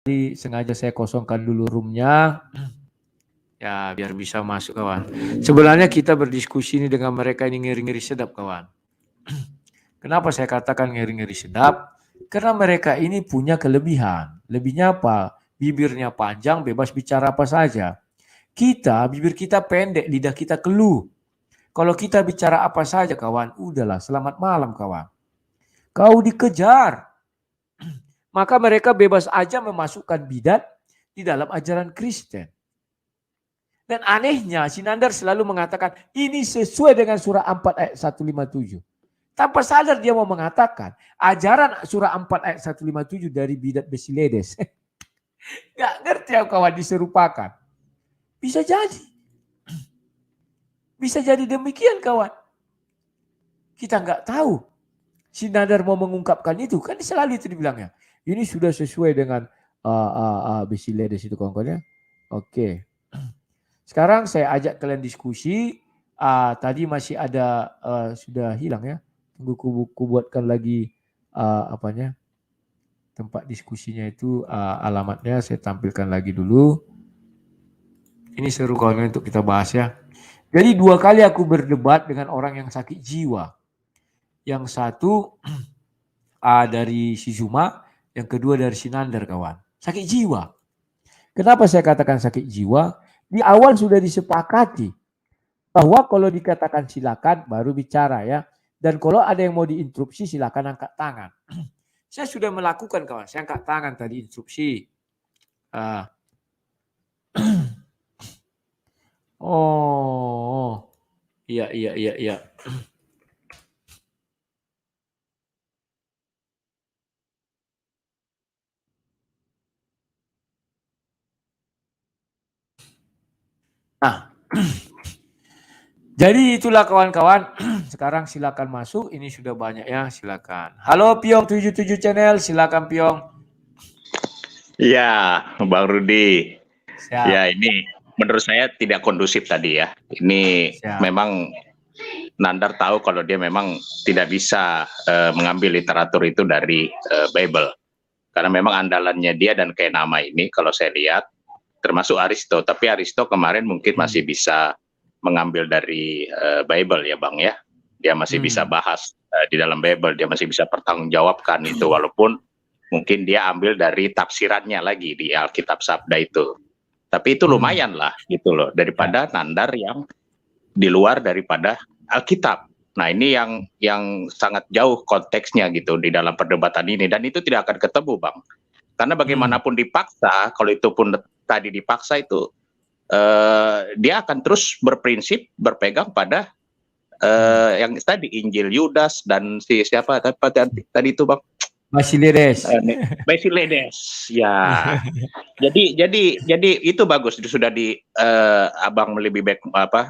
Jadi sengaja saya kosongkan dulu roomnya ya biar bisa masuk kawan. Sebenarnya kita berdiskusi ini dengan mereka ini ngeri-ngeri sedap kawan. Kenapa saya katakan ngeri-ngeri sedap? Karena mereka ini punya kelebihan. Lebihnya apa? Bibirnya panjang, bebas bicara apa saja. Kita, bibir kita pendek, lidah kita keluh. Kalau kita bicara apa saja kawan, udahlah selamat malam kawan. Kau dikejar. Maka mereka bebas aja memasukkan bidat di dalam ajaran Kristen. Dan anehnya Sinandar selalu mengatakan ini sesuai dengan surah 4 ayat 157. Tanpa sadar dia mau mengatakan ajaran surah 4 ayat 157 dari bidat Basiledes. Gak ngerti ya kawan diserupakan. Bisa jadi. Bisa jadi demikian kawan. Kita nggak tahu. Sinandar mau mengungkapkan itu. Kan selalu itu dibilangnya. Ini sudah sesuai dengan Basiledes itu kawan-kawan ya. Oke. Sekarang saya ajak kalian diskusi. Tadi masih ada sudah hilang ya. Tunggu ku buatkan lagi tempat diskusinya itu alamatnya saya tampilkan lagi dulu. Ini seru kawan untuk kita bahas ya. Jadi 2 kali aku berdebat dengan orang yang sakit jiwa. Yang satu dari si Zuma, yang kedua dari Sinandar kawan. Sakit jiwa. Kenapa saya katakan sakit jiwa? Di awal sudah disepakati bahwa kalau dikatakan silakan baru bicara ya. Dan kalau ada yang mau diinterupsi silakan angkat tangan. Saya sudah melakukan kawan, saya angkat tangan tadi instruksi. Oh, iya. Nah, jadi itulah kawan-kawan. Sekarang silakan masuk. Ini sudah banyak ya, silakan. Halo Piong 77 channel, silakan Piong. Iya, Bang Rudi. Siap. Ya, ini menurut saya tidak kondusif tadi ya. Ini memang Nandar tahu kalau dia memang tidak bisa mengambil literatur itu dari Bible. Karena memang andalannya dia dan kayak nama ini kalau saya lihat termasuk Aristo. Tapi Aristo kemarin mungkin masih bisa mengambil dari Bible ya Bang ya. Dia masih bisa bahas di dalam Bible, dia masih bisa pertanggungjawabkan itu walaupun mungkin dia ambil dari tafsirannya lagi di Alkitab Sabda itu. Tapi itu lumayan lah gitu loh daripada Nandar yang di luar daripada Alkitab. Nah ini yang sangat jauh konteksnya gitu di dalam perdebatan ini dan itu tidak akan ketemu Bang. Karena bagaimanapun dipaksa, kalau itu pun tadi dipaksa itu dia akan terus berprinsip berpegang pada yang tadi Injil Yudas dan si siapa tadi itu Bang? Basiledes. Basiledes, ya. jadi itu bagus sudah di Abang lebih baik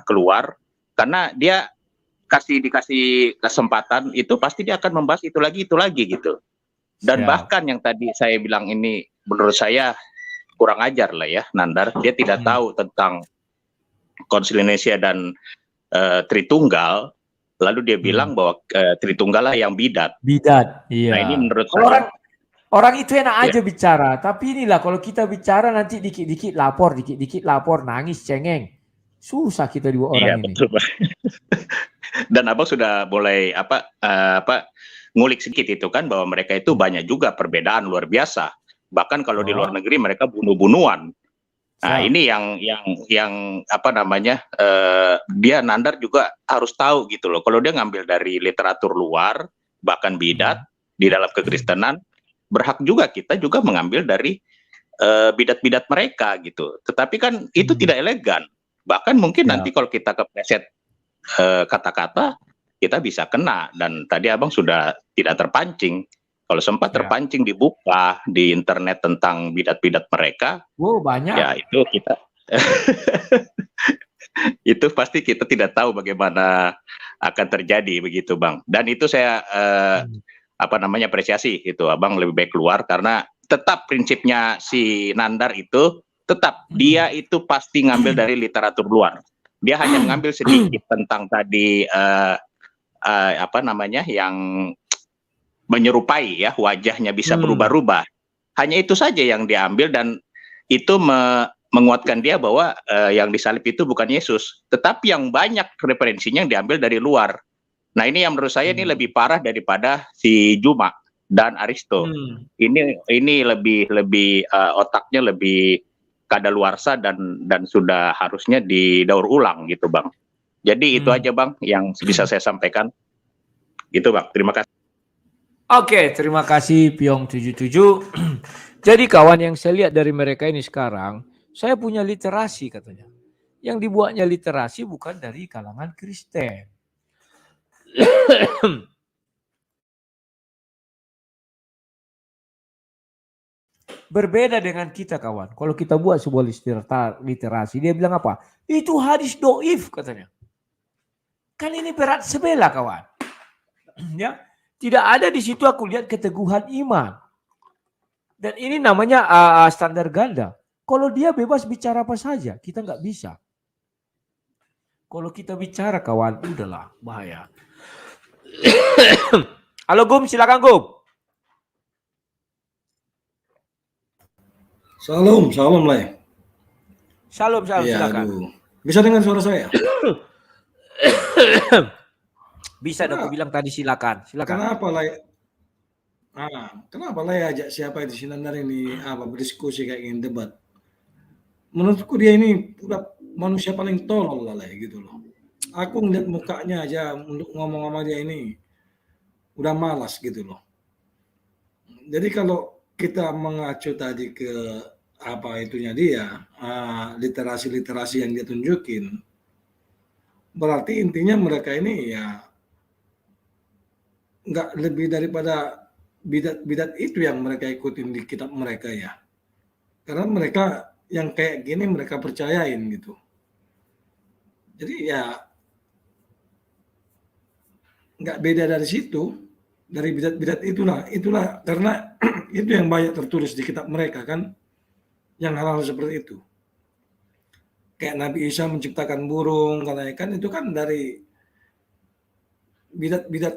keluar karena dia dikasih kesempatan itu pasti dia akan membahas itu lagi gitu. Dan bahkan yang tadi saya bilang ini menurut saya kurang ajar lah ya Nandar, dia tidak tahu tentang Konsil Indonesia dan Tritunggal. Lalu dia bilang bahwa Tritunggal lah yang bidat. Bidat, iya. Nah ini menurut saya orang itu enak aja bicara, tapi inilah kalau kita bicara nanti dikit-dikit lapor, nangis, cengeng. Susah kita dua orang ini. Betul. Dan Abang sudah mulai ngulik sedikit itu kan bahwa mereka itu banyak juga perbedaan luar biasa. Bahkan kalau di luar negeri mereka bunuh-bunuhan. Nah, ini yang dia Nandar juga harus tahu gitu loh. Kalau dia ngambil dari literatur luar, bahkan bidat di dalam kekristenan, berhak juga kita juga mengambil dari bidat-bidat mereka gitu. Tetapi kan itu tidak elegan. Bahkan mungkin nanti kalau kita kepleset kata-kata, kita bisa kena. Dan tadi Abang sudah tidak terpancing. Kalau sempat terpancing dibuka di internet tentang bidat-bidat mereka, banyak. Ya itu kita, itu pasti kita tidak tahu bagaimana akan terjadi begitu Bang. Dan itu saya apresiasi itu Abang lebih baik keluar karena tetap prinsipnya si Nandar itu tetap dia itu pasti ngambil dari literatur luar. Dia hanya mengambil sedikit tentang tadi yang menyerupai ya wajahnya bisa berubah-ubah. hanya itu saja yang diambil, dan itu menguatkan dia bahwa yang disalib itu bukan Yesus, tetapi yang banyak referensinya yang diambil dari luar. Nah, ini yang menurut saya ini lebih parah daripada si Juma dan Aristo. Ini lebih otaknya lebih kadaluarsa dan sudah harusnya didaur ulang gitu, Bang. Jadi itu aja, Bang, yang bisa saya sampaikan. Gitu, Bang. Terima kasih. Oke, terima kasih Piong 77. Jadi kawan, yang saya lihat dari mereka ini sekarang, saya punya literasi katanya. Yang dibuatnya literasi bukan dari kalangan Kristen. Berbeda dengan kita kawan. Kalau kita buat sebuah literasi, dia bilang apa? Itu hadis doif katanya. Kan ini berat sebelah kawan. Ya, tidak ada di situ aku lihat keteguhan iman. Dan ini namanya standar ganda. Kalau dia bebas bicara apa saja, kita nggak bisa. Kalau kita bicara kawan, udahlah bahaya. Halo Gum, silakan Gum. Salam Lai. Salam, Ya, silakan. Bisa dengar suara saya? Bisa, aku bilang tadi silakan. Kenapa Lai? Kenapa Lai ajak siapa di Sinandar ini berdiskusi kayak gini, debat? Menurutku dia ini udah manusia paling tolol lah Lai, gitu loh. Aku ngeliat mukanya aja untuk ngomong sama dia ini udah malas gitu loh. Jadi kalau kita mengacu tadi ke itunya dia, literasi-literasi yang dia tunjukin, berarti intinya mereka ini ya nggak lebih daripada bidat-bidat itu yang mereka ikutin di kitab mereka ya. Karena mereka yang kayak gini mereka percayain gitu. Jadi ya nggak beda dari situ, dari bidat-bidat itulah karena itu yang banyak tertulis di kitab mereka kan, yang hal-hal seperti itu. Kayak Nabi Isa menciptakan burung, kan itu kan dari bidat-bidat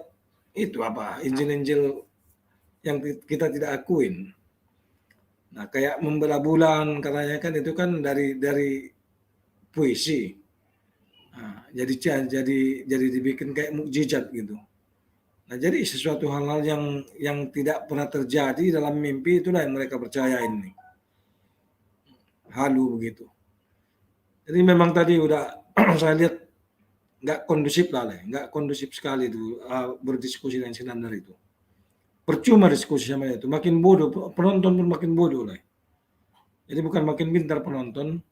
itu Injil-Injil yang kita tidak akuin. Nah, kayak membela bulan katanya kan itu kan dari puisi. Nah, jadi dibikin kayak mukjizat gitu. Nah, jadi sesuatu hal-hal yang tidak pernah terjadi dalam mimpi itulah yang mereka percayain nih. Halu begitu. Jadi memang tadi udah saya lihat nggak kondusif nggak kondusif sekali itu berdiskusi dengan Sinandar itu. Percuma diskusi sama dia itu, makin bodoh, penonton pun makin bodoh lah. Jadi bukan makin pintar penonton.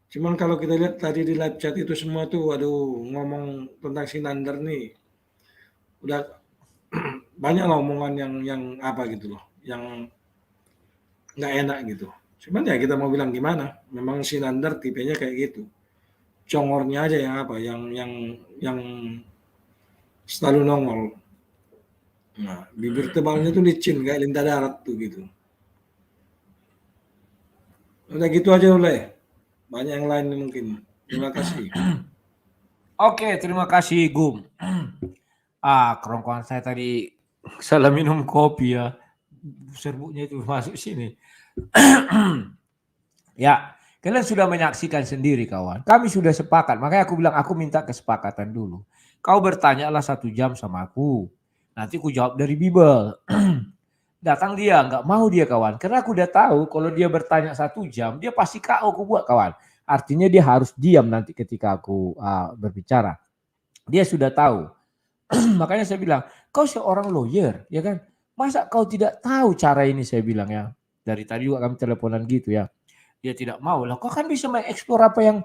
Cuman kalau kita lihat tadi di live chat itu semua tuh, ngomong tentang Sinandar nih, udah banyak lah omongan yang gitu loh, yang nggak enak gitu. Cuman ya kita mau bilang gimana, memang Sinandar tipenya kayak gitu. Congornya aja yang selalu nongol. Nah, bibir tebalnya tuh licin kayak lintah darat tuh gitu. Udah gitu aja oleh. Banyak yang lain mungkin. Terima kasih. Oke, terima kasih Gum. Kerongkongan saya tadi salah minum kopi ya. Serbuknya itu masuk sini. Ya, kalian sudah menyaksikan sendiri kawan. Kami sudah sepakat. Makanya aku bilang aku minta kesepakatan dulu. Kau bertanyalah 1 jam sama aku. Nanti aku jawab dari Bible. Datang dia, nggak mau dia kawan. Karena aku udah tahu kalau dia bertanya 1 jam, dia pasti KO aku buat kawan. Artinya dia harus diam nanti ketika aku berbicara. Dia sudah tahu. Makanya saya bilang, kau seorang lawyer, ya kan? Masa kau tidak tahu cara ini, saya bilang ya. Dari tadi juga kami teleponan gitu ya. Dia tidak mau lah. Kau kan bisa mengeksplor apa yang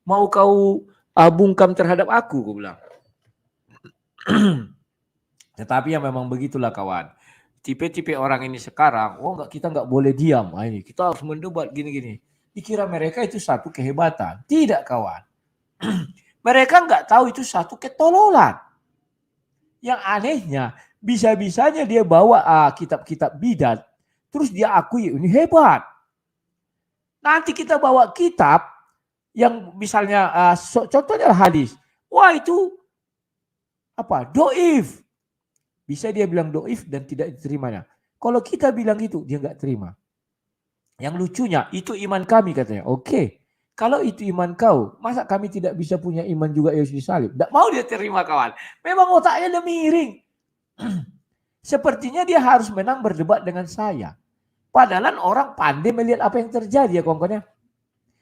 mau kau bungkam terhadap aku bilang. Tetapi ya memang begitulah kawan. Tipe-tipe orang ini sekarang, kita nggak boleh diam. Ini kita harus mendebat gini-gini. Dikira mereka itu satu kehebatan. Tidak kawan. Mereka nggak tahu itu satu ketololan. Yang anehnya, bisa-bisanya dia bawa kitab-kitab bidat, terus dia akui ini hebat. Nanti kita bawa kitab yang misalnya contohnya hadis. Wah itu doif. Bisa dia bilang doif dan tidak diterimanya. Kalau kita bilang gitu, dia nggak terima. Yang lucunya, itu iman kami katanya. Oke, kalau itu iman kau, masa kami tidak bisa punya iman juga Yesus disalib? Tidak mau dia terima kawan. Memang otaknya udah miring. Sepertinya dia harus menang berdebat dengan saya. Padahal orang pandai melihat apa yang terjadi ya kawan-kawannya.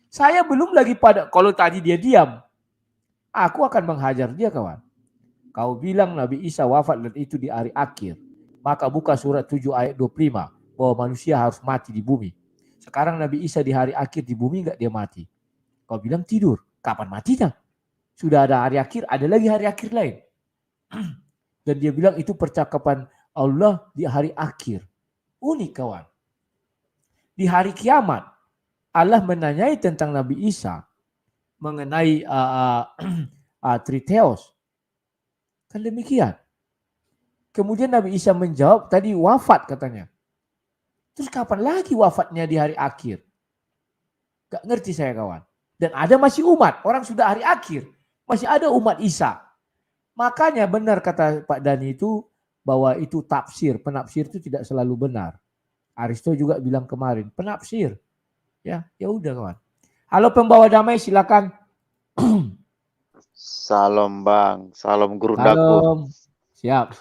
Saya belum lagi kalau tadi dia diam, aku akan menghajar dia kawan. Kau bilang Nabi Isa wafat dan itu di hari akhir. Maka buka surat 7 ayat 25 bahwa manusia harus mati di bumi. Sekarang Nabi Isa di hari akhir di bumi enggak dia mati. Kau bilang tidur. Kapan matinya? Sudah ada hari akhir, ada lagi hari akhir lain. Dan dia bilang itu percakapan Allah di hari akhir. Unik kawan. Di hari kiamat, Allah menanyai tentang Nabi Isa. Mengenai Triteos. Kan demikian. Kemudian Nabi Isa menjawab, tadi wafat katanya. Terus kapan lagi wafatnya di hari akhir? Gak ngerti saya kawan. Dan ada masih umat, orang sudah hari akhir. Masih ada umat Isa. Makanya benar kata Pak Dani itu, bahwa itu tafsir. Penafsir itu tidak selalu benar. Aristo juga bilang kemarin, penafsir. Ya udah kawan. Halo pembawa damai, silakan. Salam Bang, salam guru daku. Salam. Siap.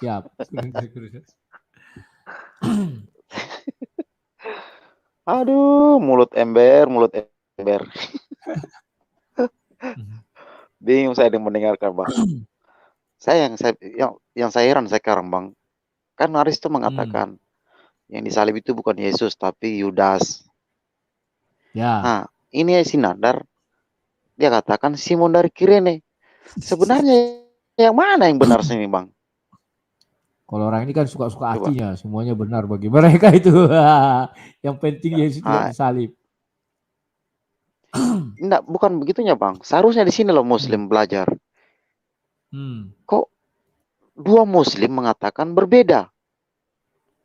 Aduh, mulut ember. Bingung saya mendengarkan Bang. yang saya heran sekarang Bang, kan Aristo mengatakan yang disalib itu bukan Yesus tapi Yudas. Ya. Nah, ini si Nandar dia katakan Simon dari Kirene. Sebenarnya yang mana yang benar sini Bang? Kalau orang ini kan suka-suka hatinya, semuanya benar bagi mereka itu. Yang penting Yesus tidak disalib. Enggak, bukan begitunya Bang. Seharusnya di sini loh Muslim belajar. Kok dua Muslim mengatakan berbeda?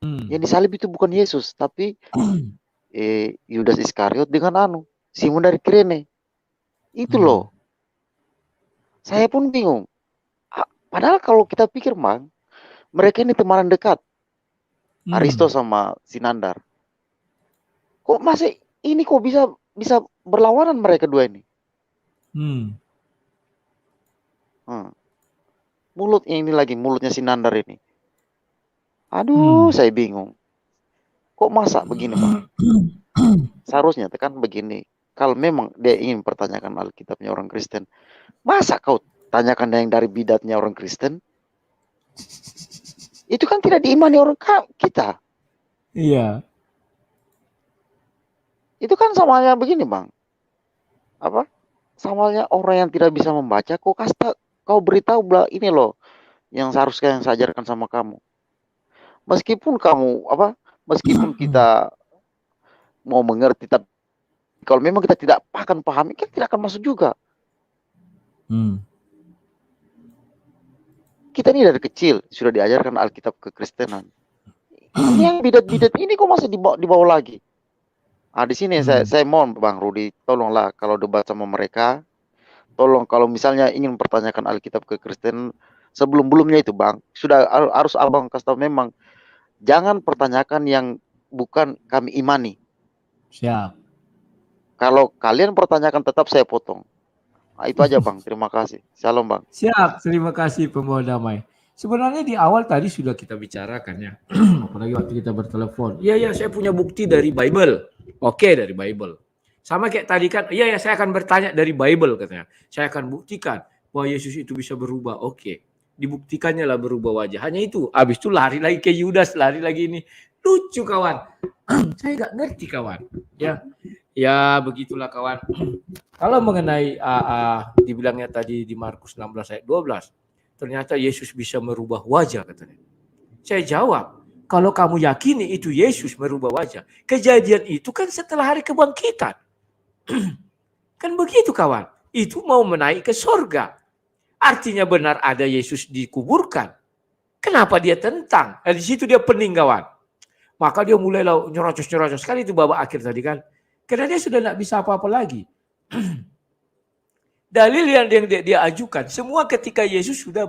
Yang disalib itu bukan Yesus, tapi Yudas Iskariot dengan Simon dari Kirene. Itu loh. Saya pun bingung. Padahal kalau kita pikir Bang, mereka ini temanan dekat. Aristo sama Sinandar. Kok masih ini kok bisa berlawanan mereka dua ini? Mulutnya Sinandar ini. Aduh, saya bingung. Kok masa begini Bang? Seharusnya kan begini. Kalau memang dia ingin pertanyakan Alkitabnya orang Kristen, masa kau tanyakan yang dari bidatnya orang Kristen? Itu kan tidak diimani orang kita. Iya. Itu kan samanya begini Bang. Samanya orang yang tidak bisa membaca, kau beritahu ini loh yang seharusnya yang saya ajarkan sama kamu. Meskipun kita mau mengerti, tapi kalau memang kita tidak akan pahami, kita tidak akan masuk juga. Kita ini dari kecil sudah diajarkan Alkitab kekristenan. Ini yang bidat-bidat ini kok masih dibawa lagi? Di sini saya mohon Bang Rudi, tolonglah kalau debat sama mereka, tolong kalau misalnya ingin mempertanyakan Alkitab kekristenan, sebelum-belumnya itu Bang, sudah harus Abang kasih tahu memang jangan pertanyakan yang bukan kami imani. Siap. Kalau kalian pertanyakan tetap saya potong. Nah, itu aja Bang, terima kasih. Shalom Bang. Siap, terima kasih pembawa damai. Sebenarnya di awal tadi sudah kita bicarakan ya. Apalagi waktu kita bertelepon. Iya, saya punya bukti dari Bible. Oke, dari Bible. Sama kayak tadi kan, iya saya akan bertanya dari Bible katanya. Saya akan buktikan bahwa Yesus itu bisa berubah. Oke, dibuktikannya lah berubah wajah. Hanya itu. Habis itu lari lagi ke Yudas, lari lagi ini. Lucu kawan. Saya nggak ngerti kawan. Ya begitulah kawan. Kalau mengenai dibilangnya tadi di Markus 16 ayat 12, ternyata Yesus bisa merubah wajah katanya. Saya jawab, kalau kamu yakini itu Yesus merubah wajah, kejadian itu kan setelah hari kebangkitan. Kan begitu kawan. Itu mau menaik ke sorga. Artinya benar ada Yesus dikuburkan. Kenapa dia tentang? Di situ dia pening kawan. Maka dia mulai nyerocos sekali itu babak akhir tadi kan. Karena dia sudah tidak bisa apa-apa lagi. Dalil yang dia ajukan semua ketika Yesus sudah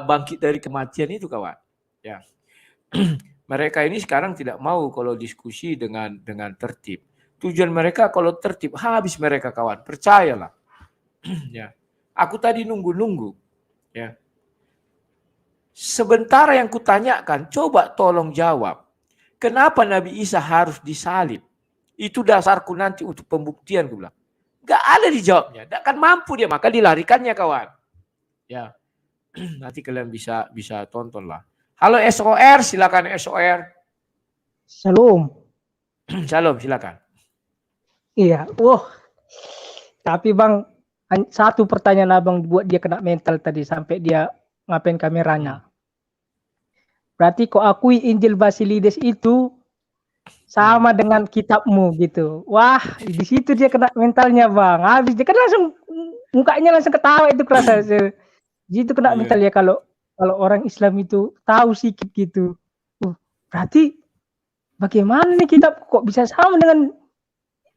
bangkit dari kematian itu kawan. Ya. Mereka ini sekarang tidak mau kalau diskusi dengan tertib. Tujuan mereka kalau tertib habis mereka kawan, percayalah. Ya. Aku tadi nunggu-nunggu. Ya. Sebentar yang kutanyakan, coba tolong jawab. Kenapa Nabi Isa harus disalib? Itu dasarku nanti untuk pembuktian, gue bilang. Gak ada dijawabnya, gak akan mampu dia, maka dilarikannya kawan. Ya, nanti kalian bisa tonton lah. Halo SOR, silakan SOR. Shalom. Shalom, silakan. Iya, tapi Bang, satu pertanyaan Abang buat dia kena mental tadi sampai dia ngapain kameranya. Berarti kok akui Injil Basilides itu sama dengan kitabmu gitu. Wah, di situ dia kena mentalnya Bang. Habis dia kan langsung mukanya langsung ketawa itu kerasa. Gitu kena mental ya kalau orang Islam itu tahu sikit gitu. Berarti bagaimana nih kitab kok bisa sama dengan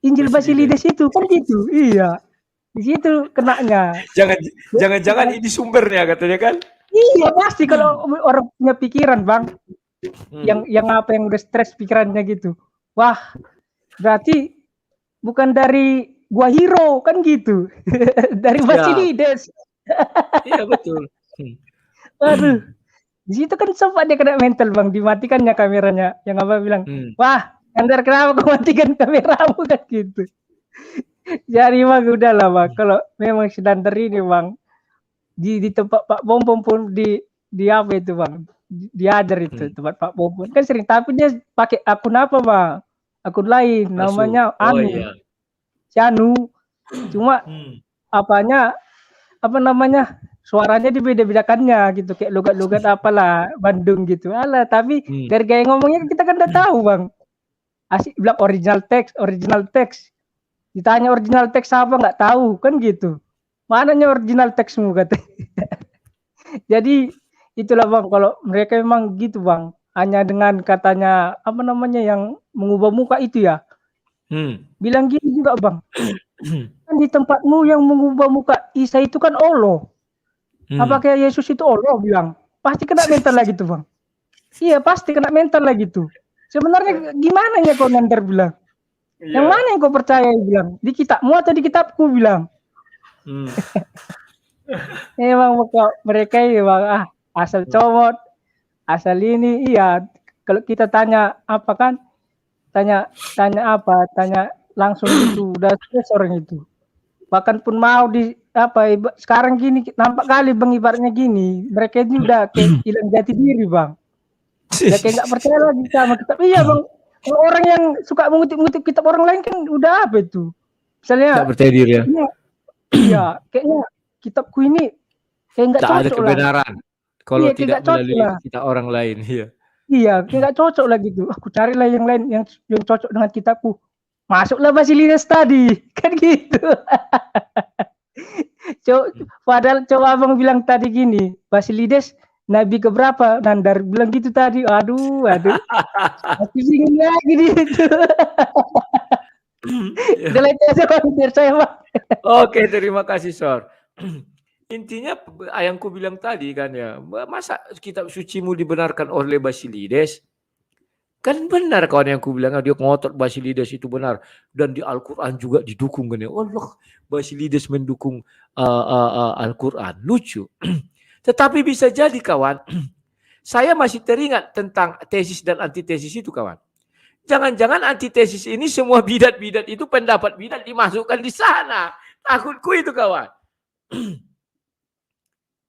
Injil Basilides itu kan gitu. Iya. Di situ kenanya. Jangan ini sumbernya katanya kan? Iya pasti kalau orang punya pikiran Bang. Yang apa yang udah stres pikirannya gitu. Wah, berarti bukan dari gua hero kan gitu. Dari Basilides. Iya betul. Aduh. Di situ kan sempat dia kena mental Bang, dimatikannya kameranya. Yang apa bilang, "Wah, Nandar kenapa kau matikan kameramu?" kan gitu. Jadi Bang udahlah Bang, kalau memang si Nandar ini Bang di tempat Pak Bom pun di apa itu Bang? Diajar itu tempat Pak Bom kan sering, tapi dia pakai akun apa Bang? Akun lain namanya si Anu. Cuma apa namanya? Suaranya dibeda-bedakannya gitu, kayak logat-logat apalah Bandung gitu. Alah, tapi dari gaya ngomongnya kita kan udah tahu Bang. Asik bilang original text. Ditanya original text apa nggak tahu kan gitu. Mananya original textmu kata. Jadi itulah Bang, kalau mereka memang gitu Bang, hanya dengan katanya apa namanya yang mengubah muka itu ya. Bilang gini juga Bang. Kan di tempatmu yang mengubah muka Isa itu kan Allah. Apakah Yesus itu Allah bilang? Pasti kena mental lagi tuh Bang. Iya pasti kena mental lagi tuh. Sebenarnya gimana ya kau Nandar bilang? Yang mana yang kau percaya bilang? Di kitabmu atau di kitabku bilang? Emang mereka ya Bang, asal comot, asal ini iya. Kalau kita tanya apa kan? Tanya apa? Tanya langsung itu udah stres orang itu. Bahkan pun mau di apa sekarang gini nampak kali Bang ibaratnya gini, mereka ini udah kayak hilang jati diri Bang. Udah kayak nggak percaya lagi sama kitab. Iya Bang, kalau orang yang suka mengutip kitab orang lain kan udah apa itu? Misalnya nggak percaya diri ya. Iya, kayaknya kitabku ini kayak nggak cocok ada kebenaran lah. Kalau tidak melalui kitab orang lain, Iya, kayak nggak cocok lah gitu. Aku carilah yang lain yang cocok dengan kitabku. Masuklah Basilides tadi, kan gitu. Padahal coba Abang bilang tadi gini, Basilides Nabi keberapa? Nandar bilang gitu tadi. Aduh. Aku singin lagi gitu. Delete aja biar saya Bang. Oke, terima kasih Sor. Intinya yang ku bilang tadi kan ya, masa kitab sucimu dibenarkan oleh Basilides? Kan benar kawan yang ku bilang, dia ngotot Basilides itu benar. Dan di Al-Quran juga didukung kan ya. Allah, Basilides mendukung Al-Quran. Lucu. Tetapi bisa jadi kawan, saya masih teringat tentang tesis dan antitesis itu kawan. Jangan-jangan antitesis ini semua bidat-bidat itu pendapat bidat dimasukkan di sana. Takutku itu kawan.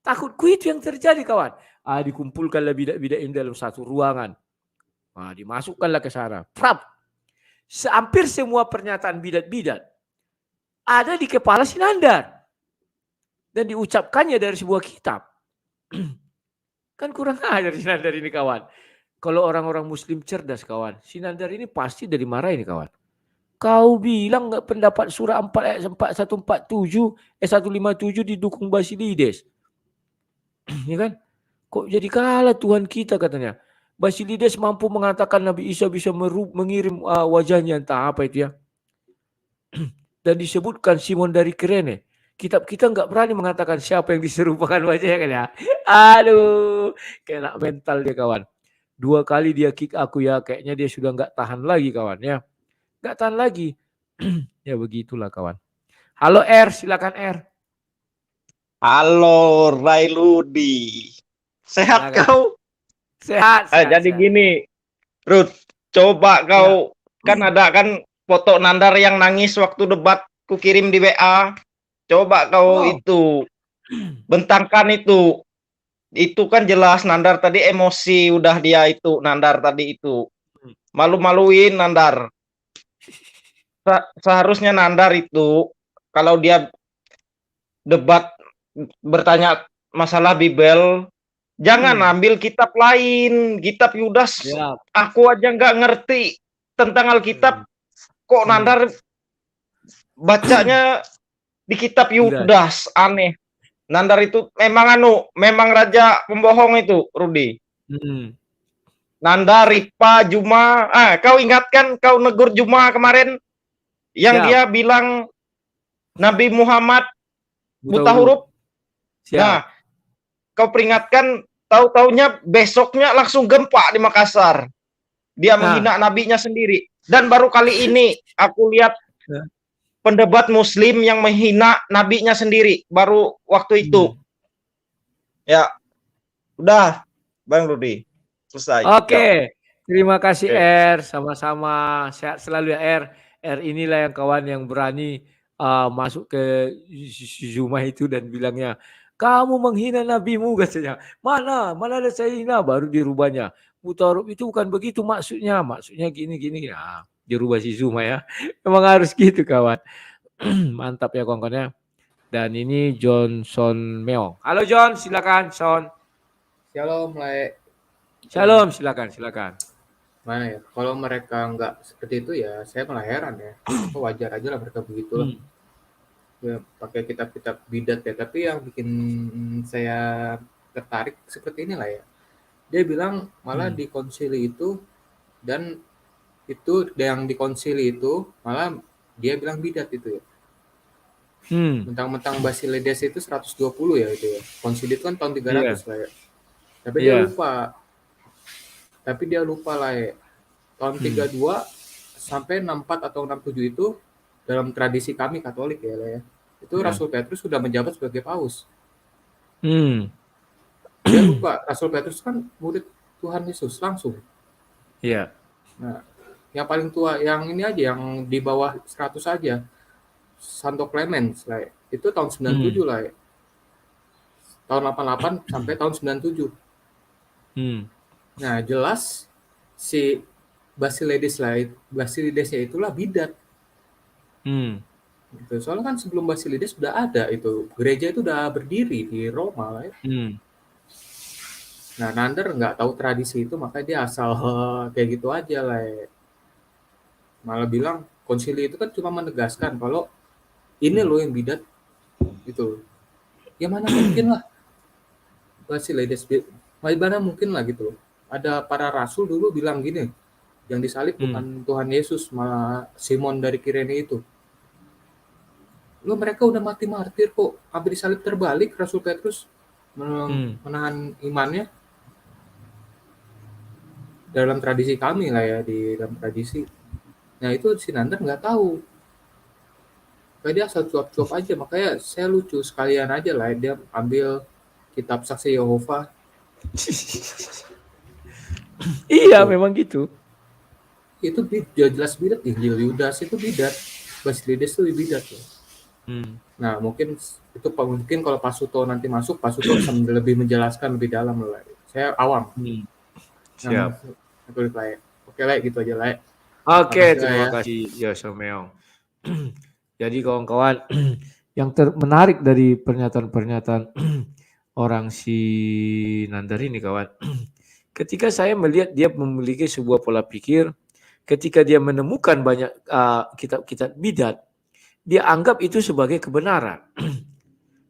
Takutku itu yang terjadi kawan. Dikumpulkanlah bidat-bidat ini dalam satu ruangan. Dimasukkanlah ke sana. Hampir semua pernyataan bidat-bidat ada di kepala si Nandar. Dan diucapkannya dari sebuah kitab. Kan kurang ajar si Nandar ini kawan. Kalau orang-orang muslim cerdas kawan. Si Nandar ini pasti dari marah ini kawan. Kau bilang pendapat surah 4 ayat 157 didukung Basilides. Ya kan? Kok jadi kalah Tuhan kita katanya. Basilides mampu mengatakan Nabi Isa bisa mengirim wajahnya entah apa itu ya. Dan disebutkan Simon dari Kirene. Kitab kita nggak berani mengatakan siapa yang diserupakan wajahnya kan ya. Aduh, kena mental dia kawan. 2 kali dia kick aku ya, kayaknya dia sudah nggak tahan lagi kawan ya. Nggak tahan lagi. Ya begitulah kawan. Halo R, silakan R. Halo Railudi. Sehat Silakan. kau? Sehat. Jadi sehat. gini, Ruth, coba kau kan ada kan foto Nandar yang nangis waktu debat ku kirim di WA. Coba kau itu bentangkan itu. Itu kan jelas Nandar tadi emosi udah dia itu Nandar tadi itu. Malu-maluin Nandar. Seharusnya Nandar itu kalau dia debat bertanya masalah Bible, jangan ambil kitab lain, kitab Yudas. Aku aja nggak ngerti tentang Alkitab, kok Nandar bacanya di kitab Yudas, aneh. Nandar itu memang raja pembohong itu, Rudi. Nandar, Ripa, Juma, kau ingatkan kau negur Juma kemarin yang dia bilang Nabi Muhammad buta huruf. Nah, kau peringatkan, tahu-taunya besoknya langsung gempa di Makassar. Dia menghina nabinya sendiri. Dan baru kali ini aku lihat pendebat Muslim yang menghina nabinya sendiri. Baru waktu itu. Ya, udah, Bang Rudi. Selesai. Oke. Terima kasih R. Sama-sama. Sehat selalu ya R. R inilah yang kawan yang berani masuk ke Zuma itu dan bilangnya, kamu menghina nabimu katanya. Mana ada saya hina, baru dirubahnya. Buta huruf itu bukan begitu maksudnya gini. Nah, dirubah si Zuma ya. Memang harus gitu kawan. Mantap ya kawan-kawan ya. Dan ini Johnson Meong. Halo John, silakan Son. Shalom, Le. Shalom, silakan. Mana ya? Kalau mereka nggak seperti itu ya, saya malah heran ya. Wajar aja lah mereka begitulah. Ya, pakai kitab-kitab bidat ya. Tapi yang bikin saya tertarik seperti inilah ya. Dia bilang malah di konsili itu dan itu yang di konsili itu malah dia bilang bidat itu ya. Mentang-mentang Basilides itu 120 ya itu ya. Konsili itu kan tahun 300 lah ya. Tapi dia lupa lah ya. Tahun 32 sampai 64 atau 67 itu dalam tradisi kami Katolik ya lah ya. Itu Rasul Petrus sudah menjabat sebagai paus. Dia lupa, Rasul Petrus kan murid Tuhan Yesus langsung. Iya. Nah, yang paling tua yang ini aja yang di bawah 100 aja. Santo Clemens lah ya. Itu tahun 97 lah ya. Tahun 88 sampai tahun 97. Nah, jelas si Basilidesnya itulah bidat. Gitu. Soalnya kan sebelum Basilides sudah ada itu. Gereja itu udah berdiri di Roma lah ya. Nah, Nandar nggak tahu tradisi itu, makanya dia asal kayak gitu aja lah ya. Malah bilang konsili itu kan cuma menegaskan kalau ini loh yang bidat gitu. Ya mana mungkin lah Basilides, mana mungkin lah gitu. Ada para rasul dulu bilang gini, yang disalib bukan Tuhan Yesus, malah Simon dari Kirene itu. Loh mereka udah mati martir kok, hampir disalib terbalik Rasul Petrus menahan imannya. Dalam tradisi kami lah ya, di dalam tradisi. Nah itu si Nandar nggak tahu. Kayak dia asal cuap-cuap aja, makanya saya lucu sekalian aja lah dia ambil kitab Saksi Yehova. Iya memang gitu. Itu jelas bidat, Injil Yudas itu bidat, Basilides itu bidat ya. Nah mungkin kalau Pak Suto nanti masuk, Pak Suto bisa lebih menjelaskan lebih dalam lah. Saya awam. Siap. Oke lah gitu aja lah. Oke, terima kasih Johnson Meong. Jadi kawan-kawan, yang menarik dari pernyataan-pernyataan orang si Nandar ini kawan, ketika saya melihat dia memiliki sebuah pola pikir, ketika dia menemukan banyak kitab-kitab bidat, dia anggap itu sebagai kebenaran.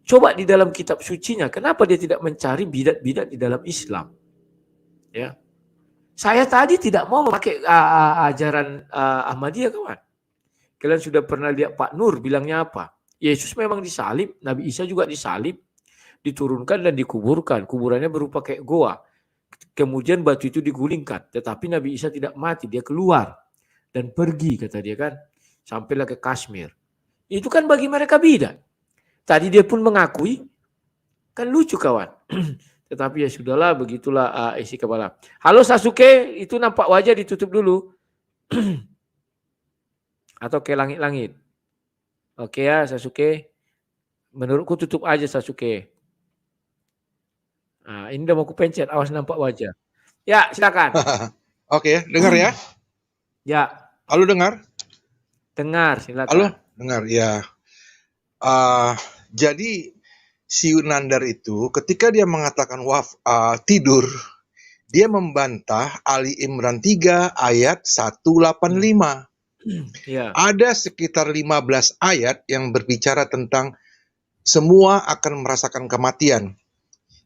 Coba di dalam kitab sucinya, kenapa dia tidak mencari bidat-bidat di dalam Islam? Ya, saya tadi tidak mau memakai ajaran Ahmadiyah kawan. Kalian sudah pernah lihat Pak Nur bilangnya apa? Yesus memang disalib, Nabi Isa juga disalib, diturunkan dan dikuburkan. Kuburannya berupa kayak goa. Kemudian batu itu digulingkan, tetapi Nabi Isa tidak mati, dia keluar dan pergi, kata dia kan, sampailah ke Kashmir. Itu kan bagi mereka bidat. Tadi dia pun mengakui, kan lucu kawan. Tetapi ya sudahlah, begitulah isi kepala. Halo Sasuke, itu nampak wajah ditutup dulu. Atau ke langit-langit. Oke ya Sasuke. Menurutku tutup aja Sasuke. Nah, ini udah mau kupencet, awas nampak wajah. Ya, silakan. Oke, dengar ya? Ya. Halo, dengar? Dengar, silakan. Halo, dengar ya. Jadi si Nandar itu ketika dia mengatakan tidur, dia membantah Ali Imran 3 ayat 185. Ya. Ada sekitar 15 ayat yang berbicara tentang semua akan merasakan kematian.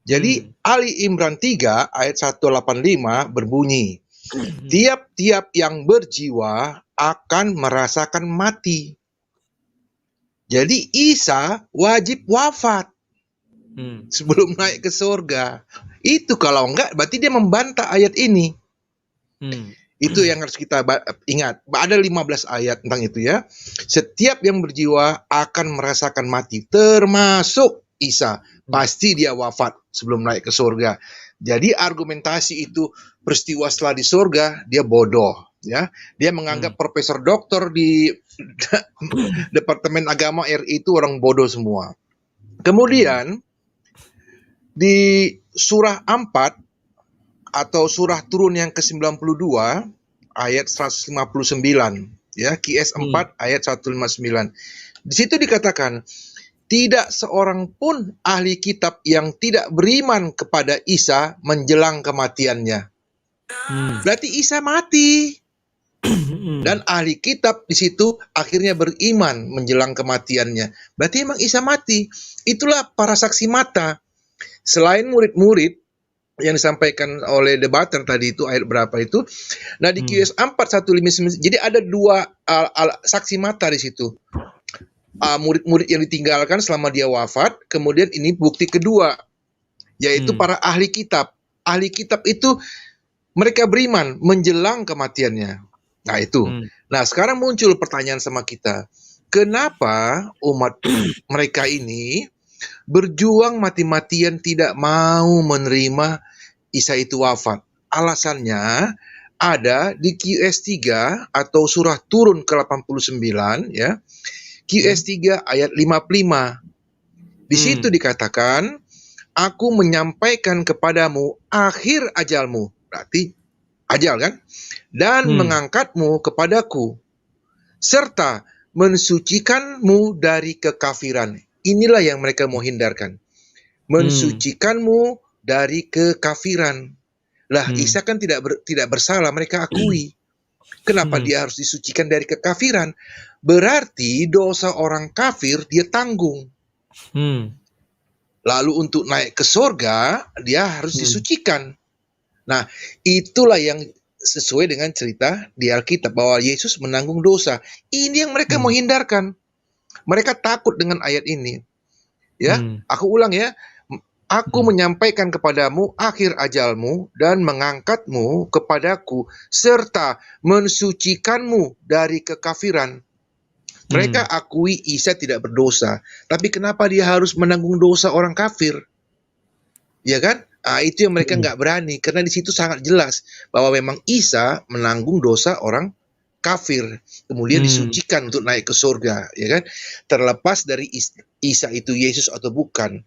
Jadi Ali Imran 3 ayat 185 berbunyi, tiap-tiap yang berjiwa akan merasakan mati. Jadi Isa wajib wafat sebelum naik ke surga. Itu kalau enggak berarti dia membantah ayat ini. Itu yang harus kita ingat. Ada 15 ayat tentang itu ya. Setiap yang berjiwa akan merasakan mati, termasuk Isa. Pasti dia wafat sebelum naik ke surga. Jadi argumentasi itu peristiwa setelah di surga, dia bodoh. Ya, dia menganggap profesor doktor di Departemen Agama RI itu orang bodoh semua. Kemudian di surah 4 atau surah turun yang ke-92 ayat 159 ya, QS 4 ayat 159. Di situ dikatakan tidak seorang pun ahli kitab yang tidak beriman kepada Isa menjelang kematiannya. Berarti Isa mati. Dan ahli kitab di situ akhirnya beriman menjelang kematiannya. Berarti emang Isa mati. Itulah para saksi mata. Selain murid-murid yang disampaikan oleh debater tadi itu ayat berapa itu. Nah di QS 4 159 jadi ada dua saksi mata di situ. Murid-murid yang ditinggalkan selama dia wafat, kemudian ini bukti kedua, yaitu para ahli kitab. Ahli kitab itu mereka beriman menjelang kematiannya. Nah itu. Nah sekarang muncul pertanyaan sama kita, kenapa umat mereka ini berjuang mati-matian tidak mau menerima Isa itu wafat? Alasannya ada di QS 3 atau surah turun ke-89 ya. QS 3 ayat 55. Di situ dikatakan, aku menyampaikan kepadamu akhir ajalmu. Berarti ajal kan? Dan mengangkatmu kepadaku. Serta mensucikanmu dari kekafiran. Inilah yang mereka mau hindarkan. Mensucikanmu dari kekafiran. Lah, Isa kan tidak bersalah, mereka akui. Kenapa dia harus disucikan dari kekafiran? Berarti dosa orang kafir dia tanggung. Lalu untuk naik ke surga, dia harus disucikan. Nah, itulah yang sesuai dengan cerita di Alkitab, bahwa Yesus menanggung dosa. Ini yang mereka mau hindarkan. Mereka takut dengan ayat ini. Ya, aku ulang ya. Aku menyampaikan kepadamu akhir ajalmu dan mengangkatmu kepadaku serta mensucikanmu dari kekafiran. Mereka akui Isa tidak berdosa, tapi kenapa dia harus menanggung dosa orang kafir? Ya kan? Itu yang mereka nggak berani, karena di situ sangat jelas bahwa memang Isa menanggung dosa orang kafir, kemudian disucikan untuk naik ke surga, ya kan? Terlepas dari Isa itu Yesus atau bukan.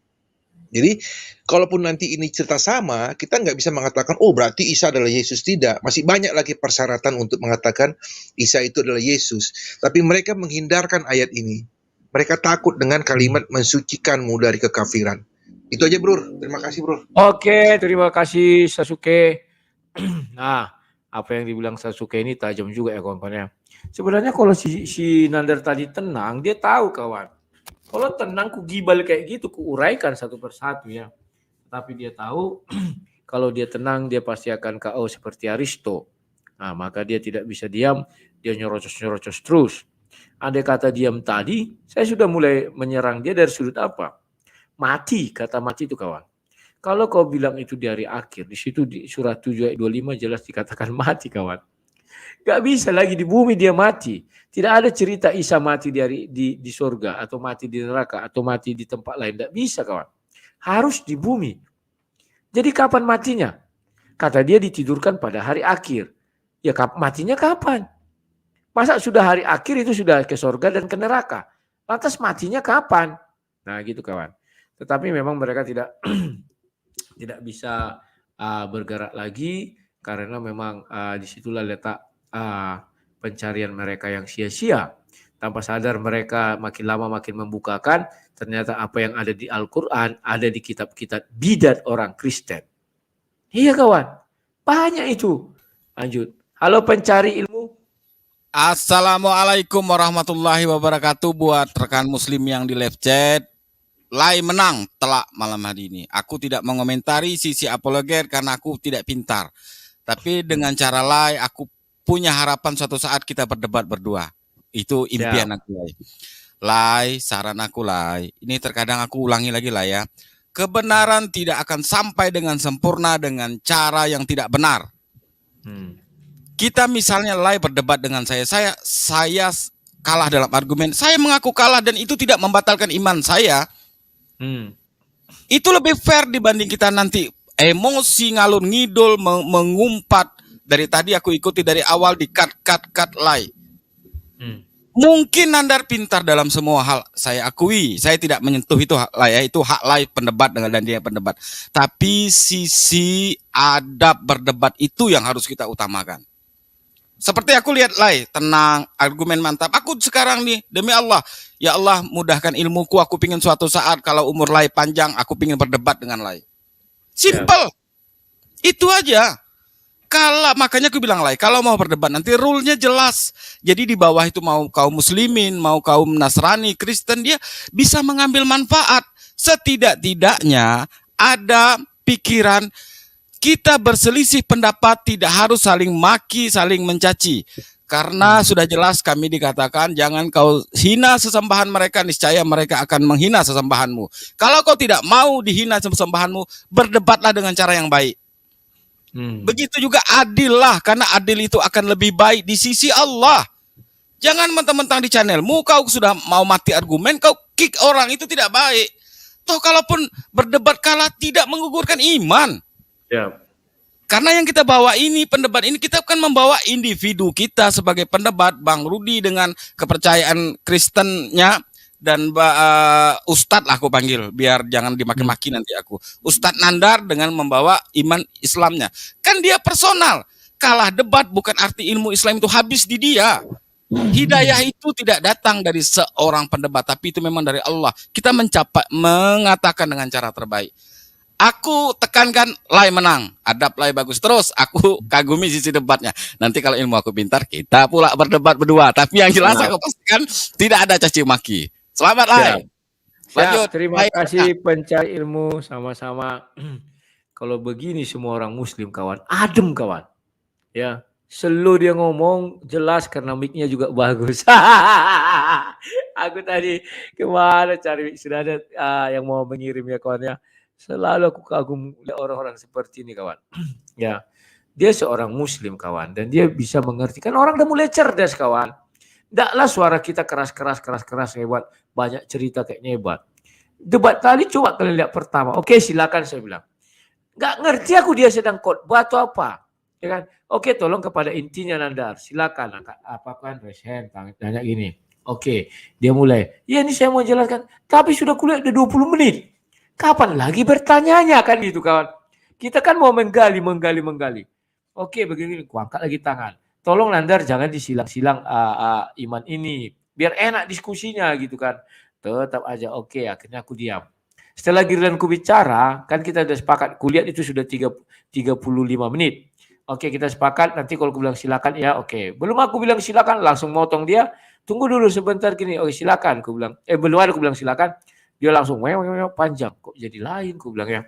Jadi, kalaupun nanti ini cerita sama, kita nggak bisa mengatakan, oh berarti Isa adalah Yesus. Tidak. Masih banyak lagi persyaratan untuk mengatakan Isa itu adalah Yesus. Tapi mereka menghindarkan ayat ini. Mereka takut dengan kalimat mensucikanmu dari kekafiran. Itu aja, Bro. Terima kasih, Bro. Oke, terima kasih Sasuke. Nah, apa yang dibilang Sasuke ini tajam juga ya kawan-kawan ya. Sebenarnya kalau si Nandar tadi tenang, dia tahu kawan. Kalau tenang ku gibal kayak gitu, ku uraikan satu persatu ya. Tapi dia tahu kalau dia tenang dia pasti akan KO seperti Aristo. Nah, maka dia tidak bisa diam, dia nyerocos-nyerocos terus. Andai kata diam tadi, saya sudah mulai menyerang dia dari sudut apa? Mati, kata mati itu kawan. Kalau kau bilang itu di hari akhir, di situ di surah 7 ayat 25 jelas dikatakan mati kawan. Gak bisa lagi di bumi dia mati. Tidak ada cerita Isa mati di surga atau mati di neraka atau mati di tempat lain. Tidak bisa kawan. Harus di bumi. Jadi kapan matinya? Kata dia ditidurkan pada hari akhir. Ya matinya kapan? Masa sudah hari akhir itu sudah ke surga dan ke neraka? Lantas matinya kapan? Nah gitu kawan. Tetapi memang mereka tidak tidak bisa bergerak lagi karena memang disitulah letak pencarian mereka yang sia-sia. Tanpa sadar mereka makin lama makin membukakan, ternyata apa yang ada di Al-Quran ada di kitab-kitab bidat orang Kristen. Iya kawan, banyak itu. Lanjut. Halo pencari ilmu. Assalamualaikum warahmatullahi wabarakatuh buat rekan muslim yang di live chat. Lai menang telak malam hari ini. Aku tidak mengomentari sisi apologet karena aku tidak pintar. Tapi dengan cara Lai, aku punya harapan suatu saat kita berdebat berdua. Itu impian aku, Lai. Lai, saran aku, Lai. Ini terkadang aku ulangi lagi, Lai ya. Kebenaran tidak akan sampai dengan sempurna dengan cara yang tidak benar. Kita misalnya Lai berdebat dengan saya kalah dalam argumen. Saya mengaku kalah dan itu tidak membatalkan iman saya. Itu lebih fair dibanding kita nanti emosi ngalur ngidul mengumpat. Dari tadi aku ikuti dari awal di cut Lai. Mungkin Nandar pintar dalam semua hal, saya akui. Saya tidak menyentuh itu Lai ya, itu hak Lai pendebat dan dia pendebat. Tapi sisi adab berdebat itu yang harus kita utamakan. Seperti aku lihat Lai, tenang, argumen mantap. Aku sekarang nih, demi Allah, ya Allah mudahkan ilmuku, aku pingin suatu saat kalau umur Lai panjang, aku pingin berdebat dengan Lai. Simple. Itu aja. Makanya aku bilang Lai, kalau mau berdebat nanti rule-nya jelas. Jadi di bawah itu mau kaum muslimin, mau kaum Nasrani, Kristen, dia bisa mengambil manfaat. Setidak-tidaknya ada pikiran kita berselisih pendapat tidak harus saling maki, saling mencaci. Karena sudah jelas kami dikatakan jangan kau hina sesembahan mereka, niscaya mereka akan menghina sesembahanmu. Kalau kau tidak mau dihina sesembahanmu, berdebatlah dengan cara yang baik. Begitu juga adil lah, karena adil itu akan lebih baik di sisi Allah. Jangan mentang-mentang di channelmu kau sudah mau mati argumen, kau kick orang, itu tidak baik. Toh kalaupun berdebat kalah tidak menggugurkan iman. Karena yang kita bawa ini, pendebat ini, kita akan membawa individu kita sebagai pendebat. Bang Rudi dengan kepercayaan Kristennya, dan Ustadz lah aku panggil, biar jangan dimaki-maki nanti aku. Ustadz Nandar dengan membawa iman Islamnya. Kan dia personal. Kalah debat bukan arti ilmu Islam itu habis di dia. Hidayah itu tidak datang dari seorang pendebat, tapi itu memang dari Allah. Kita mengatakan dengan cara terbaik. Aku tekankan Lai menang, adab Lai bagus. Terus aku kagumi sisi debatnya. Nanti kalau ilmu aku pintar, kita pula berdebat berdua. Tapi yang jelas aku pastikan tidak ada caci maki. Selamat Lai. Lanjut. Terima kasih pencari ilmu, sama-sama. Kalau begini semua orang muslim kawan, adem kawan. Ya, slow dia ngomong jelas karena mic-nya juga bagus. Aku tadi kemana cari, sudah ada yang mau mengirim ya kawan ya. Selalu aku kagum orang-orang seperti ini kawan. Ya, dia seorang muslim kawan dan dia bisa mengerti. Kan orang udah mulai cerdas kawan. Tidaklah suara kita keras hebat, banyak cerita kayaknya hebat. Debat tadi coba kalian lihat pertama. Oke, silakan saya bilang. Nggak ngerti aku dia sedang khotbah atau apa. Ya kan? Oke, tolong kepada intinya Nandar. Silakan apa kan raise hand, tanya gini. Oke, dia mulai. Ya ini saya mau jelaskan. Tapi sudah kuliah udah 20 menit. Kapan lagi bertanya kan gitu kawan. Kita kan mau menggali. Oke begini, ku angkat lagi tangan. Tolong Nandar jangan disilang-silang iman ini. Biar enak diskusinya gitu kan. Tetap aja oke, akhirnya aku diam. Setelah giliranku bicara, kan kita udah sepakat kuliah itu sudah 35 menit. Oke kita sepakat, nanti kalau aku bilang silakan ya oke. Belum aku bilang silakan, langsung motong dia. Tunggu dulu sebentar gini, oke silakan aku bilang. Belum ada aku bilang silakan. Dia langsung panjang, kok jadi lain, aku bilang ya.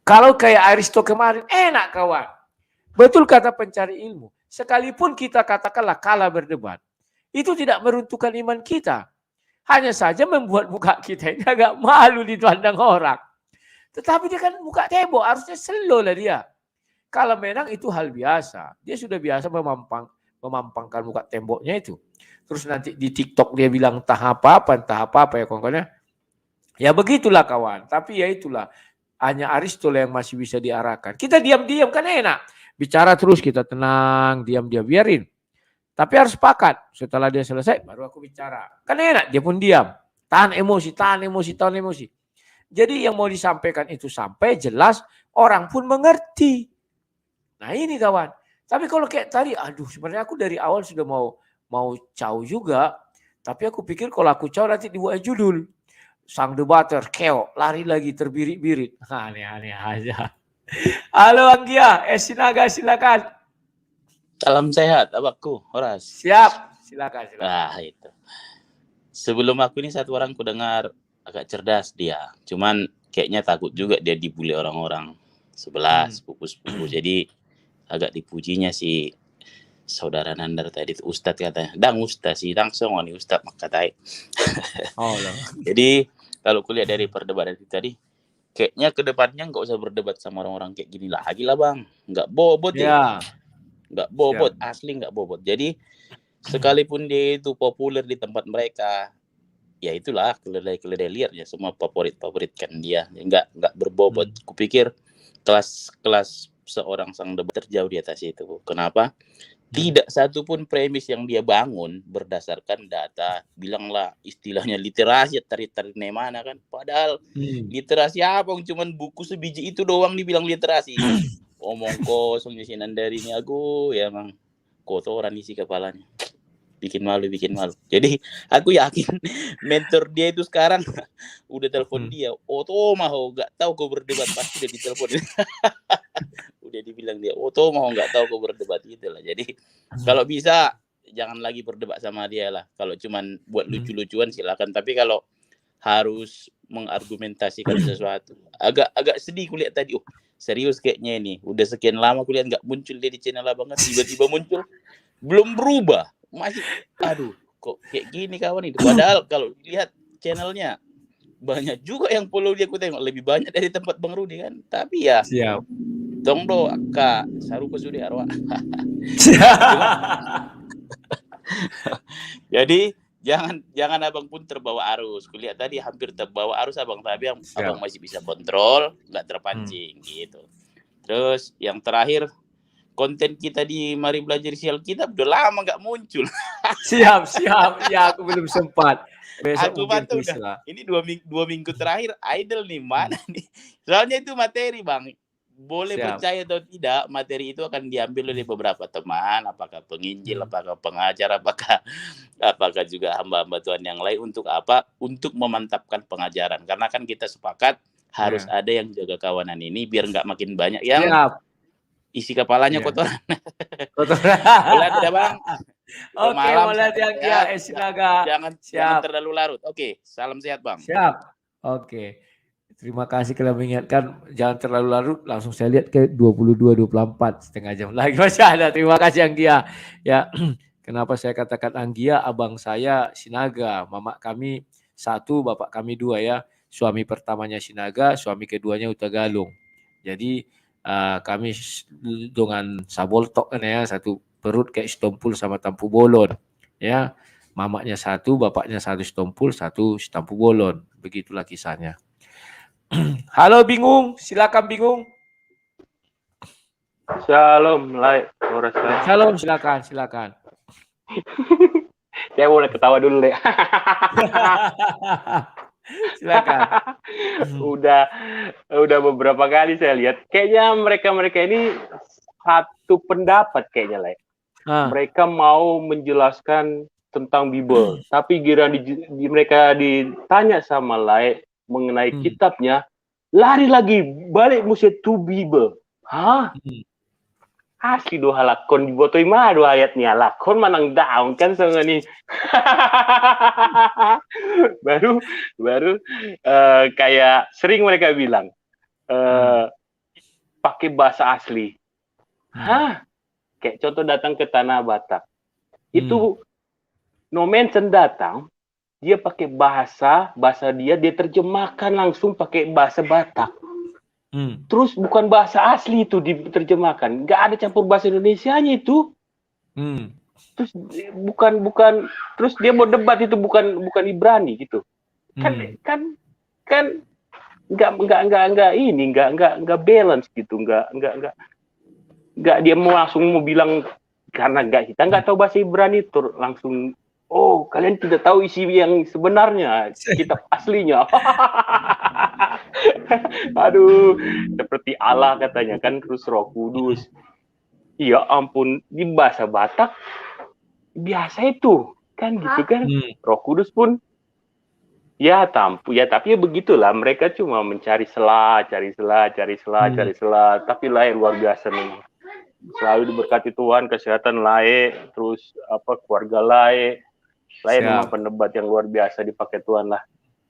Kalau kayak Aristo kemarin, enak kawan. Betul kata pencari ilmu. Sekalipun kita katakanlah kalah berdebat, itu tidak meruntuhkan iman kita. Hanya saja membuat muka kita ini agak malu dipandang orang. Tetapi dia kan buka tembok, harusnya slow lah dia. Kalau memang itu hal biasa, dia sudah biasa memampangkan muka temboknya itu. Terus nanti di TikTok dia bilang entah apa ya kawan-kawannya. Ya begitulah kawan, tapi ya itulah. Hanya Aristotle yang masih bisa diarahkan. Kita diam-diam kan enak. Bicara terus kita tenang, diam dia biarin. Tapi harus sepakat. Setelah dia selesai, baru aku bicara. Kan enak, dia pun diam. Tahan emosi. Jadi yang mau disampaikan itu sampai jelas, orang pun mengerti. Nah ini kawan. Tapi kalau kayak tadi, aduh sebenarnya aku dari awal sudah mau caw juga. Tapi aku pikir kalau aku caw nanti dibuat judul. Sang debater, keo, lari lagi terbirit-birit. Aneh-aneh aja. Halo Anggia, Sinaga silakan. Salam sehat, abakku, Horas. Siap, silakan. Nah, itu. Sebelum aku ini satu orang ku dengar agak cerdas dia. Cuman kayaknya takut juga dia dibully orang-orang sebelah, sepupu-sepupu. Jadi agak dipujinya si saudara Nandar tadi, Ustadz katanya. Dang Ustadz sih, langsung nih Ustadz makatai. Oh, jadi kalau kulihat dari perdebatan itu tadi, kayaknya kedepannya nggak usah berdebat sama orang-orang kayak gini lagi lah bang. Nggak bobot ya. Nggak bobot, asli nggak bobot. Jadi sekalipun dia itu populer di tempat mereka, ya itulah keledai liarnya semua favoritkan dia. Nggak berbobot. Kupikir kelas seorang sang debat terjauh di atas itu. Kenapa? Tidak satu pun premis yang dia bangun berdasarkan data. Bilanglah istilahnya literasi, tarik-tarik mana kan. Padahal literasi apa? Cuman buku sebiji itu doang dibilang literasi. Omong kosong di sini dari ini aku ya emang kotoran isi kepalanya. Bikin malu. Jadi aku yakin mentor dia itu sekarang udah telepon dia. Oto mau nggak tahu kau berdebat, pasti udah ditelepon. Udah dibilang dia, Oto mau nggak tahu kau berdebat gitu lah. Jadi kalau bisa jangan lagi berdebat sama dia lah. Kalau cuman buat lucu-lucuan silakan. Tapi kalau harus mengargumentasikan sesuatu, agak sedih kulihat tadi. Oh serius kayaknya ini. Udah sekian lama kulihat nggak muncul dia di channel banget. Tiba-tiba muncul, belum berubah. Masih, aduh, kok kayak gini kawan itu. Padahal kalau lihat channelnya banyak juga yang follow dia, aku tengok lebih banyak dari tempat Bang Rudi kan. Tapi ya, siap. Dong Kak Sarupa sudah arwah. Jadi jangan abang pun terbawa arus. Kulihat tadi hampir terbawa arus abang, tapi abang masih bisa kontrol, nggak terpancing gitu. Terus yang terakhir, konten kita di Mari Belajar Isi Alkitab udah lama nggak muncul. Siap. Ya aku belum sempat. Besok aku bantu udah. Ini dua minggu terakhir idle nih, mana nih? Soalnya itu materi bang. Boleh percaya atau tidak, materi itu akan diambil oleh beberapa teman. Apakah penginjil, apakah pengajar, apakah juga hamba-hamba Tuhan yang lain. Untuk apa? Untuk memantapkan pengajaran. Karena kan kita sepakat harus ada yang jaga kawanan ini biar nggak makin banyak yang isi kepalanya kotoran. Boleh tidak bang? Oke, boleh ya, Sinaga. Jangan terlalu larut. Oke, salam sehat bang. Siap. Oke. Terima kasih kalau mengingatkan jangan terlalu larut. Langsung saya lihat ke 22:24, setengah jam lagi masih ada. Terima kasih Anggia. Ya, kenapa saya katakan Anggia? Abang saya Sinaga, mama kami 1, bapak kami 2 ya. Suami pertamanya Sinaga, suami keduanya Utagalung. Jadi kami dengan saboltok kan ya, satu perut kayak stompul sama tampu bolon ya. Mamanya 1, bapaknya 1 stompul, 1 tampu bolon. Begitulah kisahnya. Halo Bingung, silakan Bingung. Shalom, Shalom, silakan. Saya boleh ketawa dulu deh. Silakan. Udah beberapa kali saya lihat, kayaknya mereka ini satu pendapat kayaknya lah. Mereka mau menjelaskan tentang Bible, tapi mereka ditanya sama Lai mengenai kitabnya, lari lagi balik musuh to Bible. Asli doa lakon dibotoi mah dua ayatnya lakon manang daun kan sama nih. baru kayak sering mereka bilang pakai bahasa asli. Kayak contoh datang ke Tanah Batak. Itu no mention datang, dia pakai bahasa dia terjemahkan langsung pakai bahasa Batak. Terus bukan bahasa asli itu diterjemahkan, nggak ada campur bahasa Indonesianya itu. Terus terus dia mau debat itu bukan Ibrani gitu. Kan nggak balance gitu, nggak dia mau langsung mau bilang karena kita nggak tahu bahasa Ibrani langsung kalian tidak tahu isi yang sebenarnya kitab aslinya. Aduh, seperti Allah katanya kan, terus Roh Kudus. Ya ampun, di bahasa Batak biasa itu kan gitu kan. Roh Kudus pun ya tapi ya begitulah, mereka cuma mencari celah, cari celah, tapi lain luar biasa memang. Selalu diberkati Tuhan, kesehatan lain, terus keluarga lain memang pendebat yang luar biasa dipakai Tuhan lah.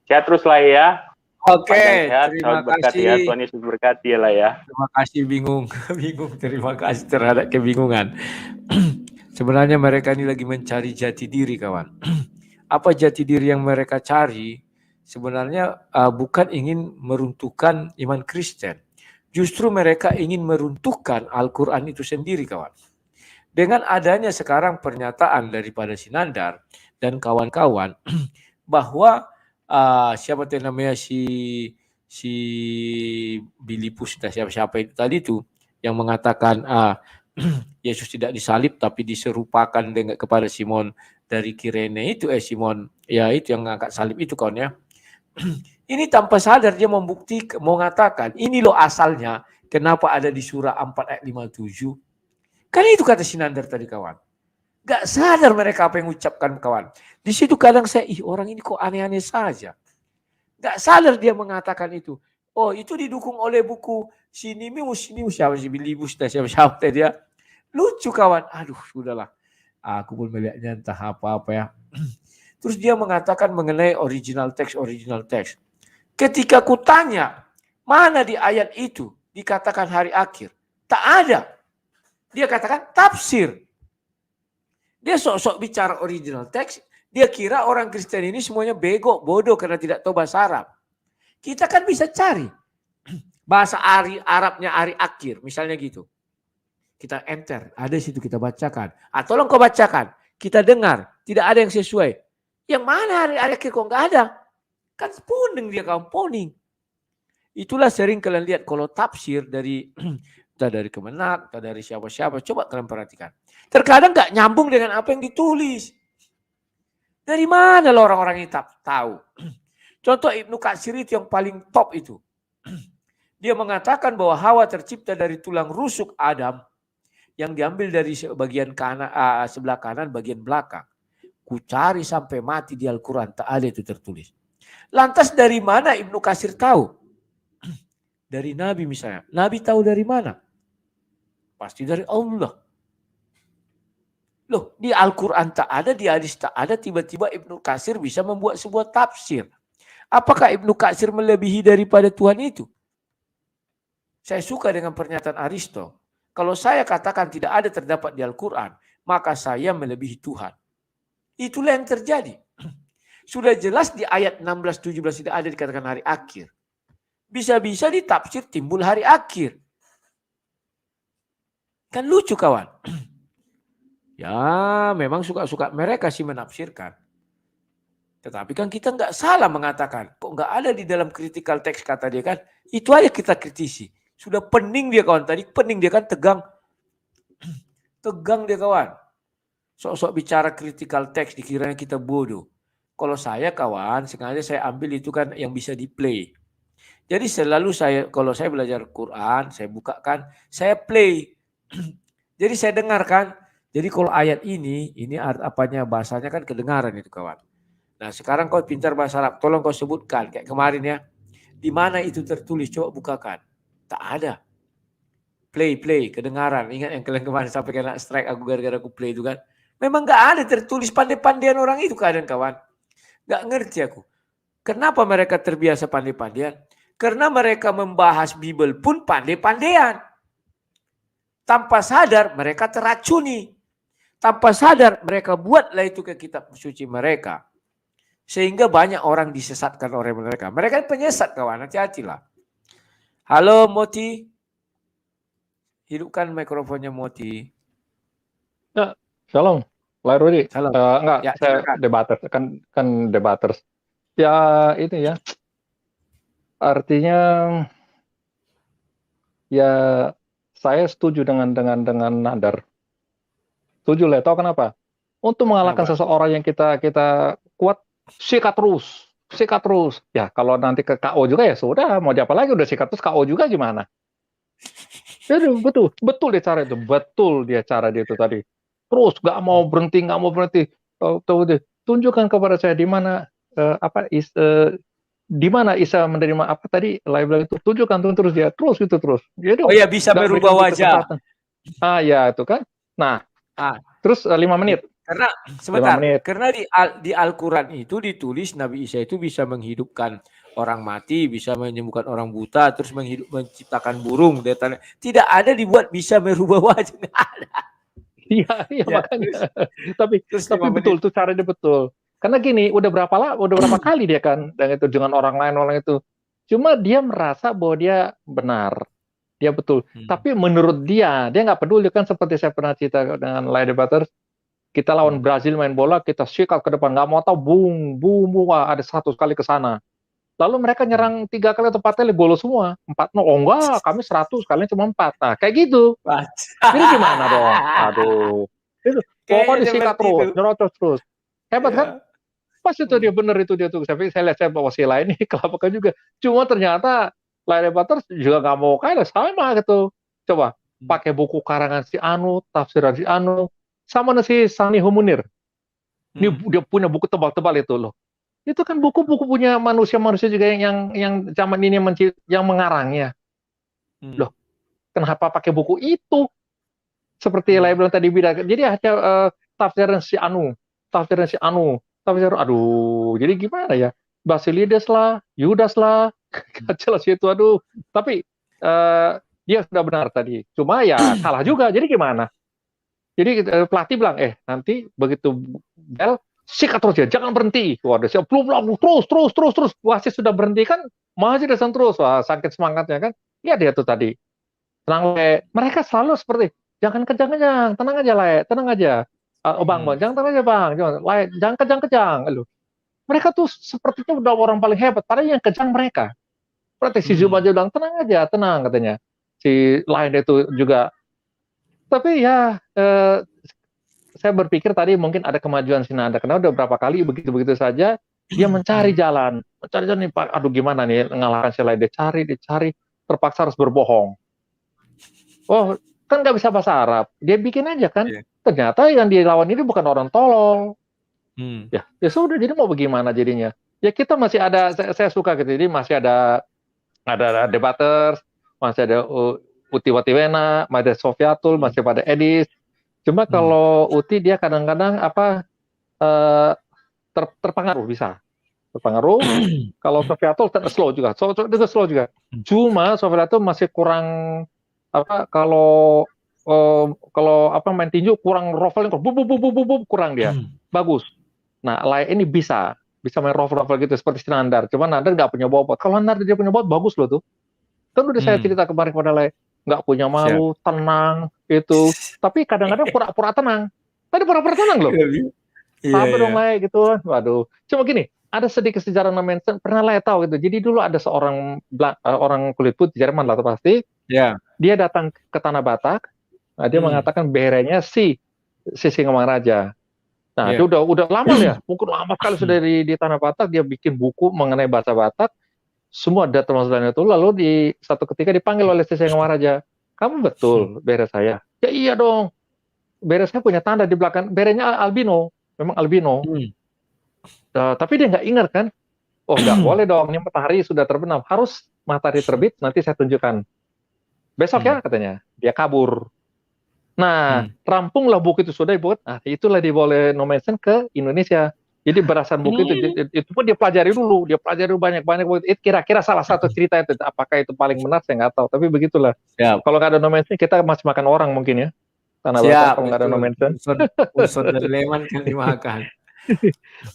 Sehat terus lah ya. Oke, terima kasih. Ya. Tuhan Yesus berkati ya lah ya. Terima kasih bingung. Terima kasih terhadap kebingungan. Sebenarnya mereka ini lagi mencari jati diri, kawan. Apa jati diri yang mereka cari? Sebenarnya bukan ingin meruntuhkan iman Kristen. Justru mereka ingin meruntuhkan Al-Quran itu sendiri, kawan. Dengan adanya sekarang pernyataan daripada Sinandar dan kawan-kawan bahwa siapa namanya si Bilipus, siapa itu tadi itu yang mengatakan Yesus tidak disalib tapi diserupakan dengan kepada Simon dari Kirene itu Simon ya itu yang ngangkat salib itu kawan ya. Ini tanpa sadar dia mengatakan ini loh asalnya kenapa ada di surah 4 ayat 57. Kan itu kata Sinandar tadi kawan. Gak sadar mereka apa yang ucapkan kawan. Di situ kadang saya orang ini kok aneh-aneh saja. Gak sadar dia mengatakan itu. Oh itu didukung oleh buku Sinimius siapa si Bilibus siapa dia. Lucu kawan. Aduh sudahlah. Aku pun melihatnya entah apa-apa ya. Terus dia mengatakan mengenai original text. Ketika ku tanya, mana di ayat itu dikatakan hari akhir? Tak ada. Dia katakan tafsir. Dia sok-sok bicara original text. Dia kira orang Kristen ini semuanya bego, bodoh karena tidak tahu bahasa Arab. Kita kan bisa cari. Bahasa Arabnya hari akhir, misalnya gitu. Kita enter, ada situ kita bacakan. Tolong kau bacakan. Kita dengar, tidak ada yang sesuai. Yang mana hari akhir kok nggak ada? Kan puning dia kawan, puning. Itulah sering kalian lihat kalau tafsir dari entah dari Kemenak, entah dari siapa-siapa, coba kalian perhatikan. Terkadang nggak nyambung dengan apa yang ditulis. Dari mana lo orang-orang ini tahu? Contoh Ibnu Katsir itu yang paling top itu. Dia mengatakan bahwa Hawa tercipta dari tulang rusuk Adam yang diambil dari bagian kanan, sebelah kanan, bagian belakang. Ku cari sampai mati di Al-Quran, tak ada itu tertulis. Lantas dari mana Ibnu Katsir tahu? Dari Nabi misalnya. Nabi tahu dari mana? Pasti dari Allah. Loh, di Al-Quran tak ada, di hadis tak ada, tiba-tiba Ibnu Katsir bisa membuat sebuah tafsir. Apakah Ibnu Katsir melebihi daripada Tuhan itu? Saya suka dengan pernyataan Aristo. Kalau saya katakan tidak ada terdapat di Al-Quran, maka saya melebihi Tuhan. Itulah yang terjadi. Sudah jelas di ayat 16-17 tidak ada dikatakan hari akhir. Bisa-bisa ditafsir timbul hari akhir. Kan lucu kawan. Ya memang suka-suka mereka sih menafsirkan. Tetapi kan kita nggak salah mengatakan. Kok nggak ada di dalam critical text kata dia kan. Itu aja kita kritisi. Sudah pening dia kawan. Tadi pening dia kan tegang. Tegang dia kawan. Sok-sok bicara critical text dikiranya kita bodoh. Kalau saya kawan, sengaja saya ambil itu kan yang bisa di play. Jadi selalu kalau saya belajar Quran, saya bukakan, saya play. Jadi saya dengarkan. Jadi kalau ayat ini apanya bahasanya kan kedengaran itu kawan. Nah sekarang kau pintar bahasa Arab, tolong kau sebutkan kayak kemarin ya. Di mana itu tertulis? Coba bukakan. Tak ada. Play, kedengaran. Ingat yang kalian kemarin sampai kena strike aku gara-gara aku play itu kan. Memang gak ada tertulis pandai-pandaian orang itu keadaan kawan. Gak ngerti aku. Kenapa mereka terbiasa pandai-pandaian? Karena mereka membahas Bible pun pandai-pandaian. Tanpa sadar mereka teracuni. Tanpa sadar mereka buatlah itu ke kitab suci mereka. Sehingga banyak orang disesatkan oleh mereka. Mereka penyesat kawan, hati-hatilah. Halo Moti. Hidupkan mikrofonnya Moti. Ya, shalom. Lai Rudi. Salam. Enggak, Ya, saya silakan. debaters kan debaters. Ya, itu ya. Artinya ya saya setuju dengan Nandar. Setuju lah, tahu kenapa? Untuk mengalahkan Kenapa? seseorang yang kita kuat, sikat terus. Ya, kalau nanti ke KO juga ya sudah, mau diapa lagi, udah sikat terus KO juga gimana? Jadi betul dia cara dia itu tadi. Terus nggak mau berhenti. Tunjukkan kepada saya di mana di mana Isa menerima apa tadi label itu, tunjukkan terus dia terus. Jadi, Oh ya, bisa merubah wajah. Ya itu kan. Nah, terus 5 menit. Karena sebentar, karena di Al-Quran itu ditulis Nabi Isa itu bisa menghidupkan orang mati, bisa menyembuhkan orang buta, terus menciptakan burung. Tidak ada dibuat bisa merubah wajah. Iya makanya. Tapi betul tuh caranya betul. Karena gini, udah berapa kali dia kan dan itu dengan orang lain itu. Cuma dia merasa bahwa dia benar. Dia betul. Tapi menurut dia nggak peduli kan, seperti saya pernah cerita dengan Lai Debaters. Kita lawan Brazil main bola, kita sikat ke depan, nggak mau tahu, boom, ada 100 kali ke sana. Lalu mereka nyerang 3 kali tempatnya gol semua, 4-0. Oh enggak, kami 100, kalian cuma 4. Nah, kayak gitu. Jadi gimana dong? Aduh. Itu pokoknya disikat terus, nyerocos terus. Hebat kan? Pas itu dia bener itu dia tuh. Tapi saya lihat bawa sila ini kelapakan juga. Cuma ternyata Lai Debaters juga nggak mau kalah, sama gitu. Coba pakai buku karangan si Anu, tafsiran si Anu, sama si Sani Humunir. Dia punya buku tebal-tebal itu loh. Itu kan buku-buku punya manusia-manusia juga yang zaman ini yang mengarangnya. Loh, kenapa pakai buku itu? Seperti label tadi bilang. Jadi ada tafsiran si Anu. Aduh, jadi gimana ya? Basilides lah, Yudas lah, jelas itu, aduh. Tapi dia sudah benar tadi. Cuma ya kalah juga. Jadi gimana? Jadi pelatih bilang, nanti begitu bel, sikat terus ya, jangan berhenti. Waduh, siap, terus. Wasit sudah berhenti kan, masih desan terus. Wah, sakit semangatnya kan. Ya dia tuh tadi. Tenang, Le. Mereka selalu seperti, jangan kejang-kejang, tenang aja, Le, tenang aja. Bang, jangan tenang aja, Bang. Jangan kejang-kejang. Mereka tuh sepertinya udah orang paling hebat, padahal yang kejang mereka. Berarti si Zuma aja bilang, tenang aja, tenang katanya. Si lain itu juga. Tapi ya, saya berpikir tadi mungkin ada kemajuan Sinanda, karena udah berapa kali begitu saja dia mencari jalan nih Pak, aduh gimana nih ngalahkan si lain, dicari, terpaksa harus berbohong. Oh, kan nggak bisa bahasa Arab, dia bikin aja kan. Ternyata yang dilawan ini bukan orang tolol. Ya sudah, jadi mau bagaimana jadinya? Ya kita masih ada, saya suka gitu, jadi masih ada debaters, masih ada Uti Watiwena, masih ada Sofiatul, masih pada Edis. Cuma kalau Uti dia kadang-kadang terpengaruh, bisa terpengaruh. Kalau Sofiatul slow juga. Cuma Sofiatul masih kurang kalau main tinju kurang ruffle, kurang dia. Bagus. Nah, Lai ini bisa main ruffle gitu seperti si Nandar. Cuma Nandar nggak punya bobot. Kalau Nandar dia punya bobot, bagus loh tuh. Kan udah saya cerita kemarin kepada Lai, nggak punya malu, tenang itu. Tapi kadang-kadang pura-pura tenang. Tadi pura-pura tenang loh. Sampai dong Lai gitu. Waduh. Cuma gini, ada sedikit sejarah Nommensen, pernah Lai tahu gitu. Jadi dulu ada seorang orang kulit putih Jerman lah pasti. Dia datang ke Tanah Batak. Nah, dia mengatakan berenya si Singamangaraja. Nah, dia udah lama ya, mungkin lama sekali sudah di Tanah Batak. Dia bikin buku mengenai bahasa Batak. Semua ada termasuk itu. Lalu di satu ketika dipanggil oleh si Singamangaraja. Kamu betul bere saya? Ya iya dong. Bere saya punya tanda di belakang. Berenya albino, memang albino. Tapi dia nggak ingat kan? Oh nggak boleh dong. Ini matahari sudah terbenam. Harus matahari terbit. Nanti saya tunjukkan. Besok ya katanya. Dia kabur. Nah, rampunglah buku itu sudah dibuat. Nah, itulah dibawa Nommensen ke Indonesia. Jadi berasan buku itu pun dia pelajari dulu. Dia pelajari banyak-banyak. Itu kira-kira salah satu cerita itu. Apakah itu paling benar saya nggak tahu. Tapi begitulah. Kalau nggak ada Nommensen kita masih makan orang mungkin ya. Tanah Batak kalau nggak ada Nommensen. Unsur dari Leman kan dimakan.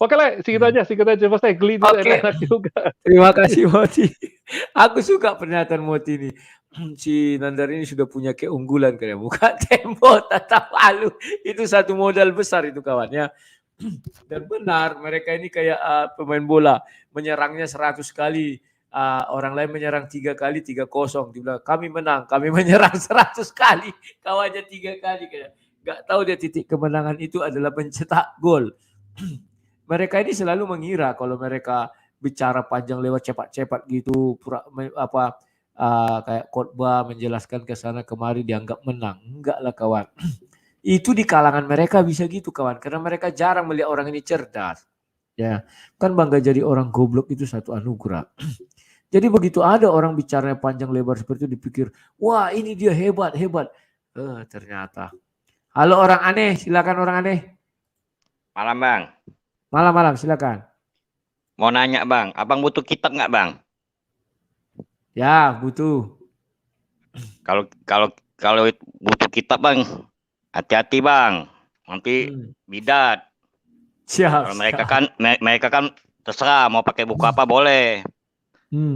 Oke lah, segitu aja. Pas saya geli itu enak juga. Terima kasih Moti. Aku suka pernyataan Moti ini. Si Nandar ini sudah punya keunggulan kayak buka tembok tatap malu. Itu satu modal besar itu kawannya. Dan benar, mereka ini kayak pemain bola, menyerangnya 100 kali. Orang lain menyerang 3 kali 3-0. Dia bilang kami menang, kami menyerang 100 kali, kawannya 3 kali. Gak tahu dia titik kemenangan itu adalah mencetak gol. Mereka ini selalu mengira kalau mereka bicara panjang lewat cepat-cepat gitu, kayak khotbah menjelaskan ke sana kemari dianggap menang. Enggak lah kawan. Itu di kalangan mereka bisa gitu kawan, karena mereka jarang melihat orang ini cerdas. Ya, kan bangga jadi orang goblok itu satu anugerah. Jadi begitu ada orang bicaranya panjang lebar seperti itu dipikir, wah ini dia hebat. Ternyata. Halo orang aneh, silakan orang aneh. Malam Bang. Malam silakan. Mau nanya Bang, abang butuh kitab nggak Bang? Ya butuh. Kalau butuh kitab Bang, hati-hati Bang, nanti bidat. Siap. Kalau mereka kan terserah mau pakai buku apa boleh.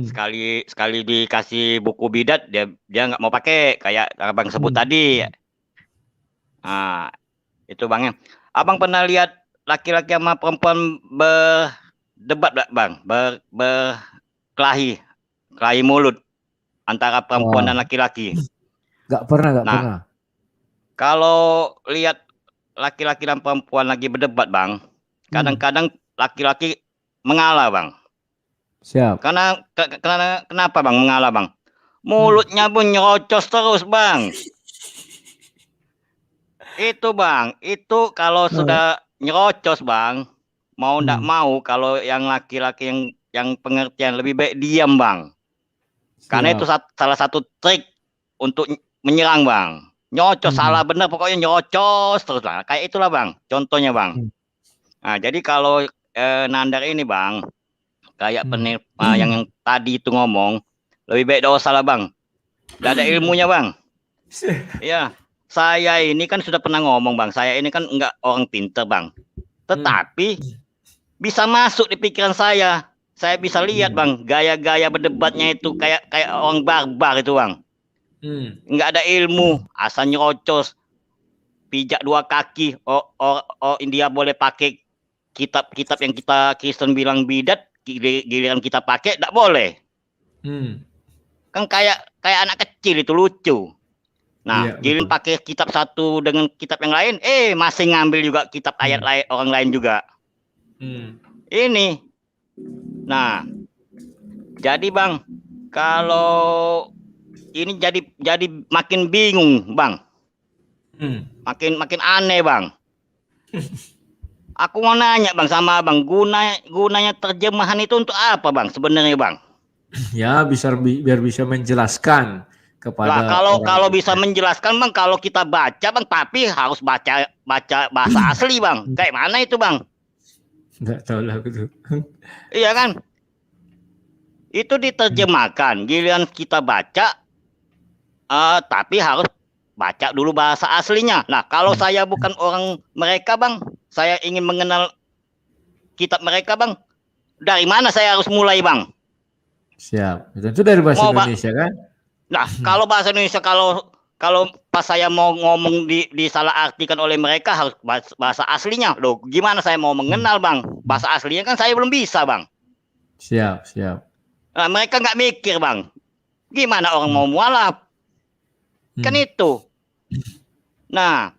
Sekali dikasih buku bidat dia nggak mau pakai, kayak abang sebut tadi. Nah, itu Bang ya. Abang pernah lihat laki-laki sama perempuan berdebat Bang, berkelahi mulut antara perempuan dan laki-laki? Gak pernah. Kalau lihat laki-laki dan perempuan lagi berdebat Bang, kadang-kadang laki-laki mengalah Bang. Siap. Kenapa Bang mengalah Bang? Mulutnya pun nyerocos terus Bang. Itu Bang, itu kalau sudah nyerocos Bang, mau ndak mau kalau yang laki-laki yang pengertian lebih baik diam Bang. Karena itu salah satu trik untuk menyerang Bang. Nyocos salah benar pokoknya nyocos terus lah. Kayak itulah Bang, contohnya Bang. Nah, jadi kalau Nandar ini Bang, kayak yang tadi itu ngomong, lebih baik dosa lah Bang. Gak ada ilmunya Bang. Iya. Saya ini kan sudah pernah ngomong Bang, saya ini kan enggak orang pinter Bang. Tetapi bisa masuk di pikiran saya. Saya bisa lihat Bang, gaya-gaya berdebatnya itu kayak orang barbar itu Bang. Enggak ada ilmu, asal nyerocos. Pijak 2 kaki. India boleh pakai kitab-kitab yang kita Kristen bilang bidat, giliran kita pakai enggak boleh. Kan kayak anak kecil itu lucu. Nah, giliran pakai kitab satu dengan kitab yang lain, masih ngambil juga kitab ayat lain orang lain juga. Ini. Nah, jadi Bang, kalau ini jadi makin bingung Bang. Makin aneh Bang. Aku mau nanya Bang sama Abang, gunanya terjemahan itu untuk apa Bang sebenarnya Bang? Ya, biar bisa menjelaskan kepada kalau bisa menjelaskan Bang, kalau kita baca Bang, tapi harus baca bahasa asli Bang. Kayak mana itu Bang? Enggak tahu lah gitu. Iya kan? Itu diterjemahkan, giliran kita baca, tapi harus baca dulu bahasa aslinya. Nah, kalau saya bukan orang mereka Bang, saya ingin mengenal kitab mereka Bang, dari mana saya harus mulai Bang? Siap. Itu dari bahasa Indonesia kan? Nah, kalau bahasa Indonesia, kalau pas saya mau ngomong disalah artikan oleh mereka harus bahasa aslinya. Loh, gimana saya mau mengenal Bang? Bahasa aslinya kan saya belum bisa Bang. Siap. Nah, mereka nggak mikir Bang. Gimana orang mau mualaf? Kan itu. Nah,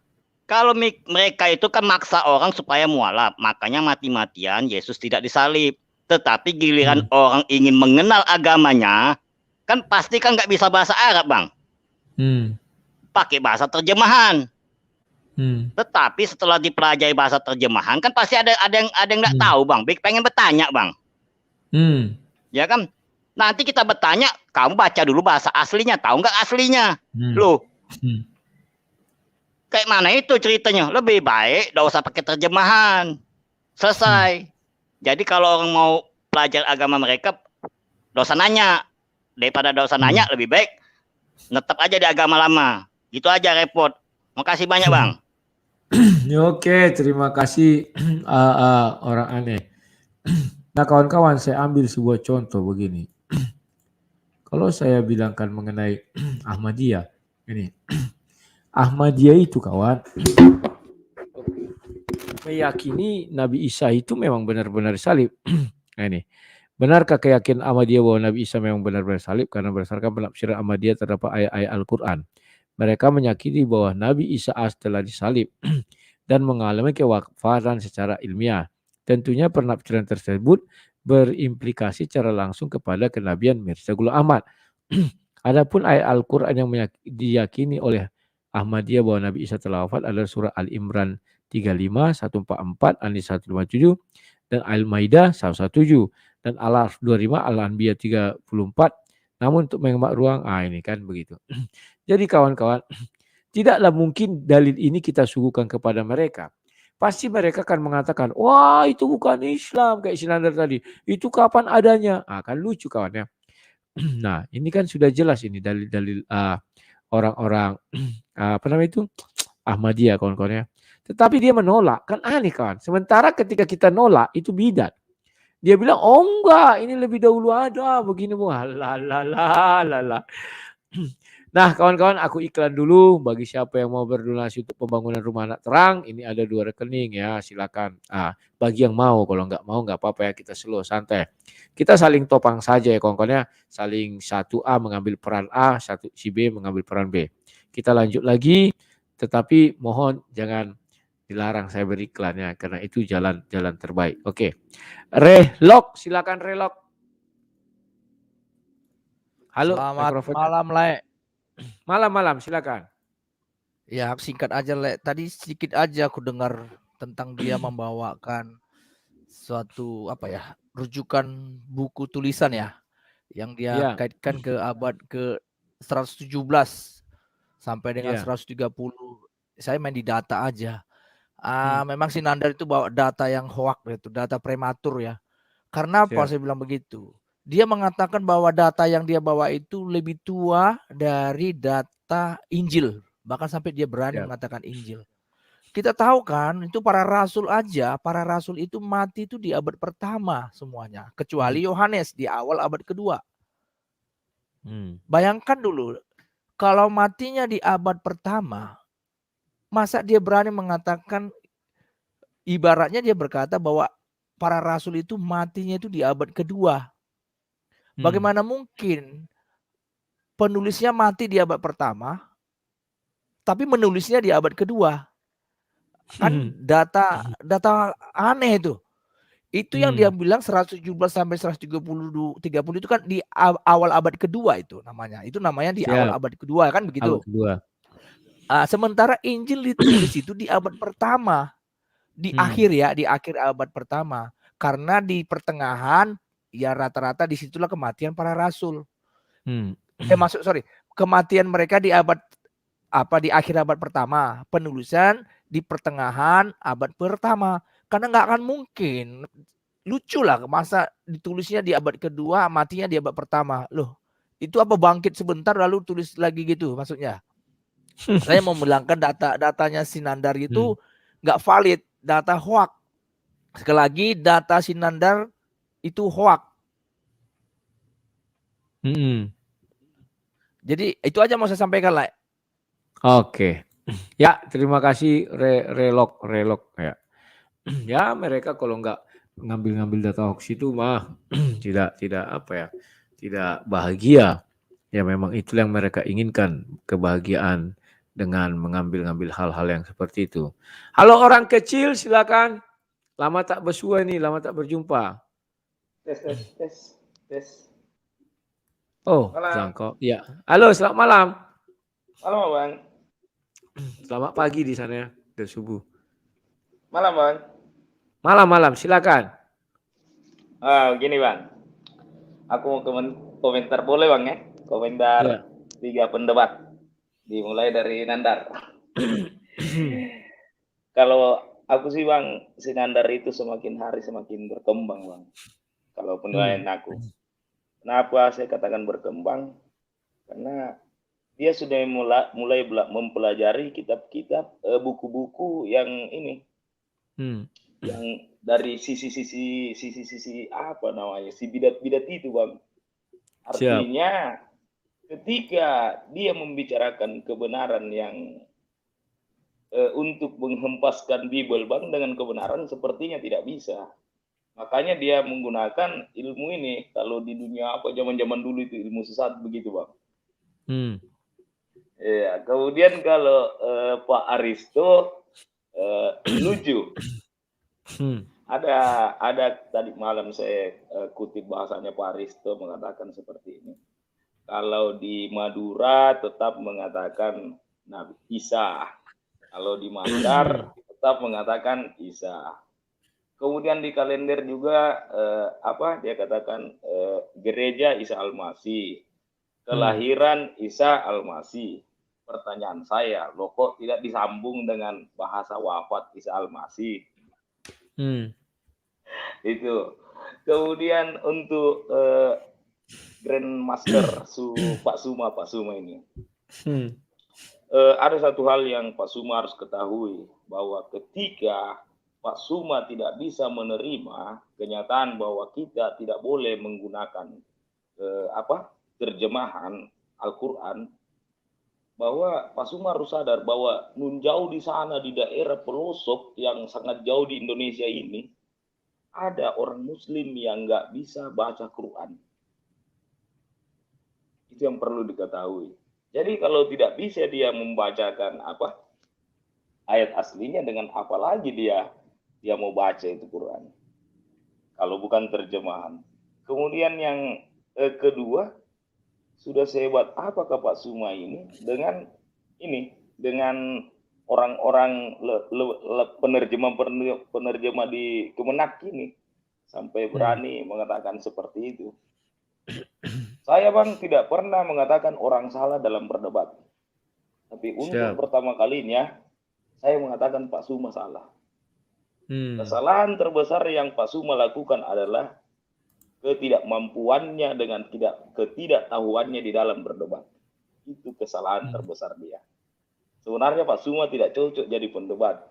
kalau mereka itu kan maksa orang supaya mualaf. Makanya mati-matian Yesus tidak disalib. Tetapi giliran orang ingin mengenal agamanya, kan pasti kan nggak bisa bahasa Arab Bang. Pakai bahasa terjemahan. Tetapi setelah dipelajari bahasa terjemahan kan pasti ada yang nggak tahu Bang. Pengen bertanya Bang. Ya kan? Nanti kita bertanya, kamu baca dulu bahasa aslinya, tahu nggak aslinya? Loh. Kayak mana itu ceritanya? Lebih baik nggak usah pakai terjemahan. Selesai. Jadi kalau orang mau belajar agama mereka, dosa nanya. Daripada dosa nanya, lebih baik netap aja di agama lama. Gitu aja repot. Makasih banyak Bang. Oke, terima kasih orang aneh. Nah kawan-kawan, saya ambil sebuah contoh begini. Kalau saya bilangkan mengenai Ahmadiyah, ini Ahmadiyah itu kawan meyakini Nabi Isa itu memang benar-benar salib. Nah ini, benarkah keyakinan Ahmadiyah bahwa Nabi Isa memang benar-benar salib? Karena berdasarkan penafsiran Ahmadiyah terdapat ayat-ayat Al-Quran. Mereka meyakini bahwa Nabi Isa telah disalib dan mengalami kewafatan secara ilmiah. Tentunya penafsiran tersebut berimplikasi secara langsung kepada kenabian Mirza Ghulam Ahmad. Adapun ayat Al-Quran yang diyakini oleh Ahmadiyah bahwa Nabi Isa telah wafat adalah surah Al-Imran 35, 144, An-Nisa 157, dan Al-Maidah 117, dan Al-Araf 25, Al-Anbiya 34. Namun untuk menghemat ruang, ini kan begitu. Jadi kawan-kawan, tidaklah mungkin dalil ini kita suguhkan kepada mereka. Pasti mereka akan mengatakan, wah itu bukan Islam kayak Sinandar tadi. Itu kapan adanya? Kan lucu kawan ya. Nah ini kan sudah jelas ini dalil-dalil orang-orang apa namanya itu Ahmadiyah kawan-kawan ya. Tetapi dia menolak, kan aneh kawan. Sementara ketika kita nolak itu bidat. Dia bilang, oh enggak, ini lebih dahulu ada begini. Lala. Nah kawan-kawan, aku iklan dulu bagi siapa yang mau berdonasi untuk pembangunan rumah anak terang. Ini ada 2 rekening ya, silakan. Bagi yang mau, kalau nggak mau nggak apa-apa ya, kita slow santai. Kita saling topang saja ya kawan-kawan ya, saling satu A mengambil peran A, satu si B mengambil peran B. Kita lanjut lagi, tetapi mohon jangan dilarang saya beriklan ya, karena itu jalan terbaik. Oke, Relok, silakan Relok. Halo, selamat malam, Le. Malam, silakan. Ya, singkat aja, Le. Tadi sedikit aja aku dengar tentang dia membawakan suatu rujukan buku tulisan ya, yang dia kaitkan ke abad ke 117 sampai dengan 130. Saya main di data aja. Memang Sinandar itu bawa data yang hoak, itu data prematur ya. Karena apa saya bilang begitu? Dia mengatakan bahwa data yang dia bawa itu lebih tua dari data Injil. Bahkan sampai dia berani mengatakan Injil. Kita tahu kan, itu para rasul itu mati itu di abad pertama semuanya. Kecuali Yohanes di awal abad kedua. Bayangkan dulu, kalau matinya di abad pertama, masa dia berani mengatakan, ibaratnya dia berkata bahwa para rasul itu matinya itu di abad kedua. Bagaimana mungkin penulisnya mati di abad pertama, tapi menulisnya di abad kedua? Kan data aneh itu. Itu yang dia bilang 117 sampai 130 itu kan di awal abad kedua itu namanya. Itu namanya di awal abad kedua kan begitu. Abad kedua. Sementara Injil ditulis itu di abad pertama. Di akhir abad pertama. Karena di pertengahan ya rata-rata disitulah kematian para rasul. Kematian mereka di di akhir abad pertama, penulisan di pertengahan abad pertama. Karena nggak akan mungkin, lucu lah masa ditulisnya di abad kedua, matinya di abad pertama. Loh, itu apa bangkit sebentar lalu tulis lagi gitu maksudnya? Saya mau bilangkan datanya Sinandar itu nggak valid, data hoak. Sekali lagi data Sinandar itu hoak. Jadi itu aja mau saya sampaikan lah. Oke. Ya, terima kasih Relok ya. Ya, mereka kalau nggak ngambil data hoax itu mah tidak bahagia. Ya memang itu yang mereka inginkan, kebahagiaan dengan mengambil hal-hal yang seperti itu. Halo orang kecil, silakan. Lama tak bersua nih, lama tak berjumpa. Tes. Oh, Zangko. Ya. Halo, selamat malam. Malam, Bang. Selamat pagi di sana ya, udah subuh. Malam, Bang. Malam, silakan. Gini, Bang. Aku mau komentar boleh, Bang ya? Komentar 3 pendebat. Dimulai dari Nandar. Kalau aku sih, Bang, si Nandar itu semakin hari semakin berkembang, Bang. Kalau penilaian aku. Kenapa saya katakan berkembang? Karena dia sudah mulai mempelajari kitab-kitab, buku-buku yang ini, yang dari sisi apa namanya, si bidat-bidat itu, Bang. Artinya ketika dia membicarakan kebenaran yang untuk menghempaskan Bible, Bang, dengan kebenaran sepertinya tidak bisa. Makanya dia menggunakan ilmu ini. Kalau di dunia apa zaman-zaman dulu itu ilmu sesat begitu, Bang. Ya, kemudian kalau Pak Aristo lucu. Ada tadi malam saya kutip bahasanya Pak Aristo mengatakan seperti ini. Kalau di Madura tetap mengatakan Nabi Isa. Kalau di Mandar tetap mengatakan Isa. Kemudian di kalender juga dia katakan gereja Isa Al-Masih. Kelahiran Isa Al-Masih. Pertanyaan saya, loh kok tidak disambung dengan bahasa wafat Isa Al-Masih? Itu. Kemudian untuk Grandmaster Pak Suma ini. Ada satu hal yang Pak Suma harus ketahui, bahwa ketika Pak Suma tidak bisa menerima kenyataan bahwa kita tidak boleh menggunakan terjemahan Al-Quran, bahwa Pak Suma harus sadar bahwa nun jauh di sana di daerah pelosok yang sangat jauh di Indonesia ini ada orang Muslim yang nggak bisa baca Quran. Itu yang perlu diketahui. Jadi kalau tidak bisa dia membacakan ayat aslinya, dengan apa lagi dia mau baca itu Quran? Kalau bukan terjemahan. Kemudian yang kedua, sudah sehebat apakah Pak Suma ini dengan orang-orang penerjemah di Kemenak ini sampai berani mengatakan seperti itu. Saya, Bang, tidak pernah mengatakan orang salah dalam berdebat. Tapi untuk pertama kalinya saya mengatakan Pak Suma salah. Kesalahan terbesar yang Pak Suma lakukan adalah ketidakmampuannya dengan ketidaktahuannya di dalam berdebat. Itu kesalahan terbesar dia. Sebenarnya Pak Suma tidak cocok jadi pendebat.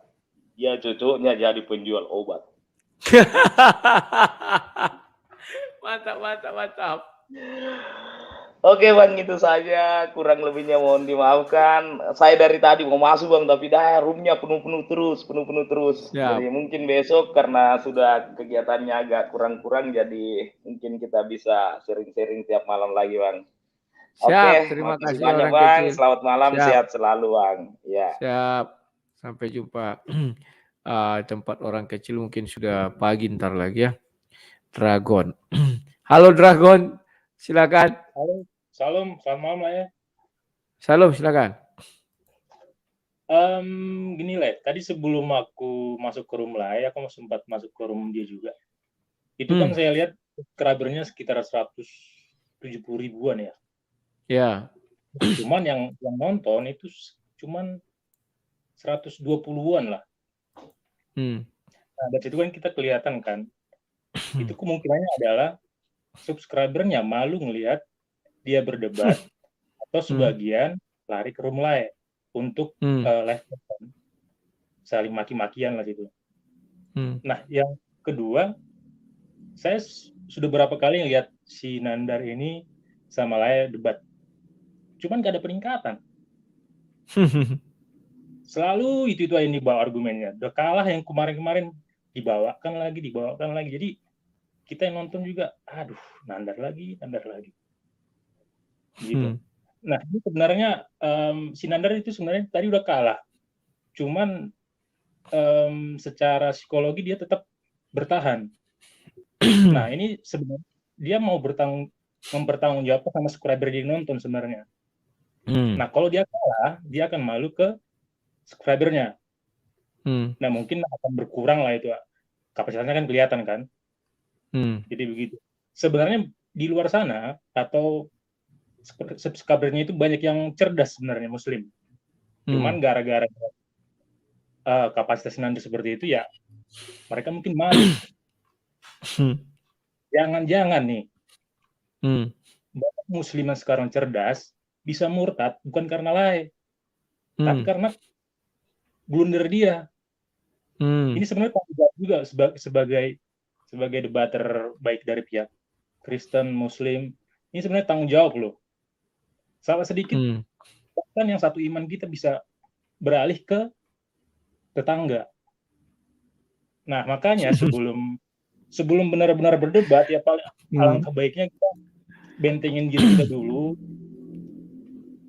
Dia cocoknya jadi penjual obat. Mantap. Oke, Bang, itu saja. Kurang lebihnya mohon dimaafkan. Saya dari tadi mau masuk, Bang, tapi roomnya penuh terus. Jadi mungkin besok karena sudah kegiatannya agak kurang-kurang, jadi mungkin kita bisa sharing-sharing tiap malam lagi, Bang. Oke, terima kasih banyak, orang Bang. kecil. Selamat malam, sehat selalu, Bang. Ya. Siap. Sampai jumpa. Tempat orang kecil mungkin sudah pagi ntar lagi ya. Dragon. Halo Dragon, silakan. Halo, salam, selamat malam lah ya. Salam, silakan. Gini lah, tadi sebelum aku masuk ke room lah, aku sempat masuk ke room dia juga. Itu kan saya lihat subscribernya sekitar 170 ribuan ya. Ya. Cuman yang nonton itu cuman 120-an lah. Nah, dari situ kan kita kelihatan kan, itu kemungkinannya adalah subscribernya malu ngelihat dia berdebat atau sebagian lari ke room lain untuk live saling maki-makian lah gitu. Nah, yang kedua, saya sudah berapa kali ngelihat si Nandar ini sama Laya debat, cuman gak ada peningkatan. Selalu itu aja yang dibawa argumennya. Udah kalah yang kemarin-kemarin dibawakan lagi. Jadi kita yang nonton juga, aduh, Nandar lagi. Gitu. Nah, ini sebenarnya si Nandar itu sebenarnya tadi udah kalah. Cuman secara psikologi dia tetap bertahan. Nah, ini sebenarnya dia mau mempertanggungjawabkan sama subscriber dia nonton sebenarnya. Nah, kalau dia kalah, dia akan malu ke subscribernya. Nah, mungkin akan berkurang lah itu. Kapasitasnya kan kelihatan kan. Jadi begitu. Sebenarnya di luar sana atau subscribernya itu banyak yang cerdas sebenarnya Muslim. Cuman gara-gara kapasitas Nandar seperti itu ya mereka mungkin malu. Jangan-jangan nih banyak Muslim yang sekarang cerdas bisa murtad bukan karena lain, tapi karena blunder dia. Ini sebenarnya tanggung jawab juga sebagai debater baik dari pihak Kristen, Muslim. Ini sebenarnya tanggung jawab loh. Salah sedikit, bahkan yang satu iman kita bisa beralih ke tetangga. Nah, makanya sebelum benar-benar berdebat, ya alangkah baiknya kita bentengin diri kita dulu,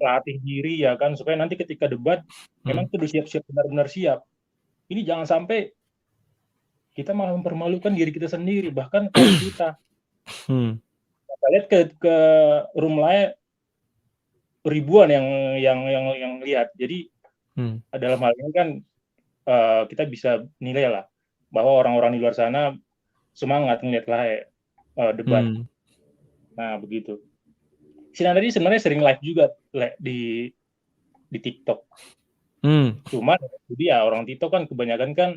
latih diri ya kan, supaya nanti ketika debat memang kudu siap-siap, benar-benar siap. Ini jangan sampai kita malah mempermalukan diri kita sendiri, bahkan kalau kita kita lihat ke room lain ribuan yang lihat. Jadi dalam hal ini kan kita bisa nilai lah bahwa orang-orang di luar sana semangat ngeliat lah debat. Nah begitu. Sinar tadi sebenarnya sering live juga di TikTok. Cuma jadi ya orang TikTok kan kebanyakan kan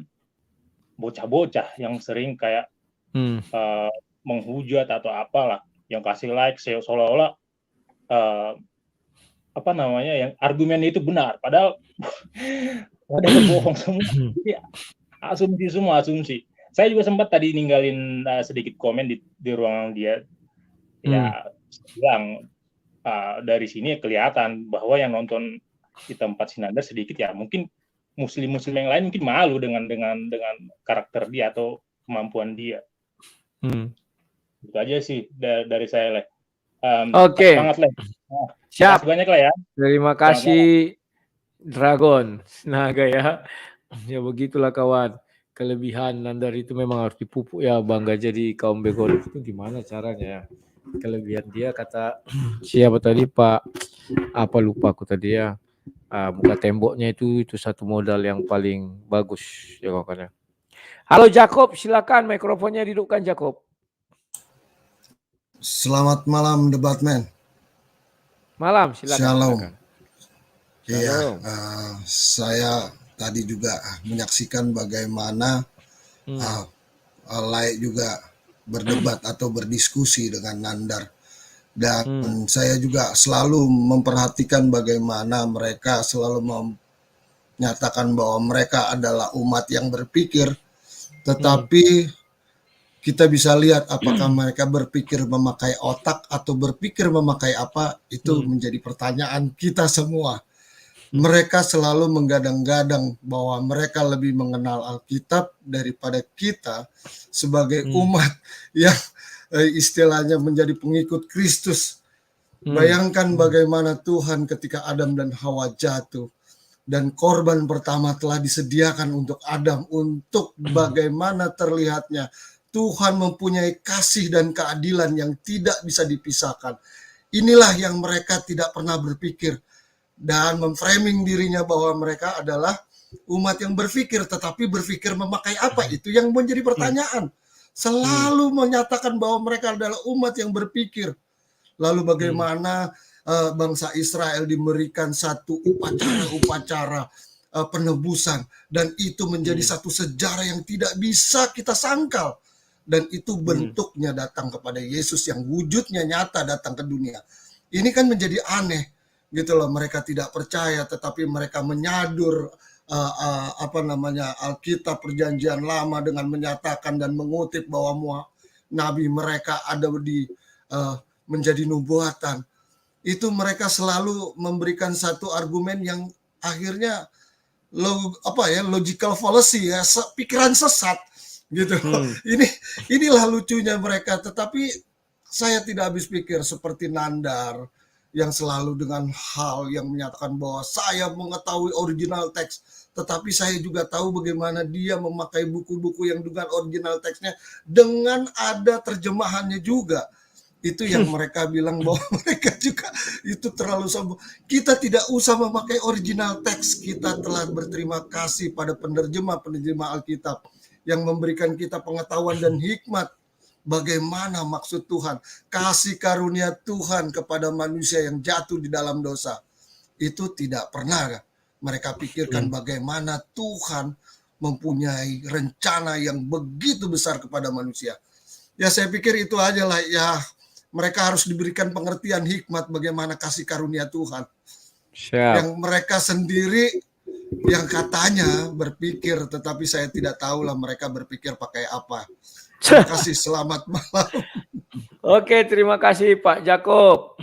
bocah-bocah yang sering kayak menghujat atau apalah, yang kasih like seolah-olah apa namanya, yang argumennya itu benar, padahal bohong semua. Jadi asumsi. Saya juga sempat tadi ninggalin sedikit komen di ruangan dia. Ya bilang dari sini kelihatan bahwa yang nonton di tempat Sinandar sedikit ya, mungkin muslim yang lain mungkin malu dengan karakter dia atau kemampuan dia. Itu aja sih dari saya, Le. Oke. Semangat, Le. Nah, siap. Banyak lah ya. Terima kasih Dragon. Naga ya. Ya begitulah kawan. Kelebihan Nandar itu memang harus dipupuk ya, bangga jadi kaum Begorik itu gimana caranya ya. Kelebihan dia kata siapa tadi Pak, apa lupa aku tadi ya, muka temboknya itu satu modal yang paling bagus ya kawan. Halo Jacob, silakan mikrofonnya didukkan Jacob. Selamat malam Debatman. Malam, silakan. Shalom. Iya, saya tadi juga menyaksikan bagaimana Lai juga berdebat atau berdiskusi dengan Nandar, dan saya juga selalu memperhatikan bagaimana mereka selalu menyatakan bahwa mereka adalah umat yang berpikir, tetapi kita bisa lihat apakah mereka berpikir memakai otak atau berpikir memakai apa, itu menjadi pertanyaan kita semua. Mereka selalu menggadang-gadang bahwa mereka lebih mengenal Alkitab daripada kita sebagai umat yang istilahnya menjadi pengikut Kristus. Bayangkan bagaimana Tuhan ketika Adam dan Hawa jatuh dan korban pertama telah disediakan untuk Adam, untuk bagaimana terlihatnya Tuhan mempunyai kasih dan keadilan yang tidak bisa dipisahkan. Inilah yang mereka tidak pernah berpikir dan memframing dirinya bahwa mereka adalah umat yang berpikir, tetapi berpikir memakai apa? Itu yang menjadi pertanyaan. Selalu menyatakan bahwa mereka adalah umat yang berpikir. Lalu bagaimana bangsa Israel diberikan satu upacara penebusan, dan itu menjadi satu sejarah yang tidak bisa kita sangkal. Dan itu bentuknya datang kepada Yesus yang wujudnya nyata datang ke dunia. Ini kan menjadi aneh. Gitu loh, mereka tidak percaya tetapi mereka menyadur Alkitab Perjanjian Lama dengan menyatakan dan mengutip bahwa nabi mereka ada menjadi nubuatan. Itu mereka selalu memberikan satu argumen yang akhirnya logical fallacy ya, pikiran sesat gitu. Inilah lucunya mereka, tetapi saya tidak habis pikir seperti Nandar yang selalu dengan hal yang menyatakan bahwa saya mengetahui original teks, tetapi saya juga tahu bagaimana dia memakai buku-buku yang dengan original teksnya dengan ada terjemahannya juga. Itu yang mereka bilang bahwa mereka juga itu terlalu sombong. Kita tidak usah memakai original teks, kita telah berterima kasih pada penerjemah Alkitab yang memberikan kita pengetahuan dan hikmat. Bagaimana maksud Tuhan, kasih karunia Tuhan kepada manusia yang jatuh di dalam dosa. Itu tidak pernah mereka pikirkan bagaimana Tuhan mempunyai rencana yang begitu besar kepada manusia. Ya saya pikir itu aja lah ya, mereka harus diberikan pengertian hikmat bagaimana kasih karunia Tuhan. Siap. Yang mereka sendiri yang katanya berpikir, tetapi saya tidak tahu lah mereka berpikir pakai apa. Terima kasih, selamat malam. Oke, terima kasih Pak Jakob.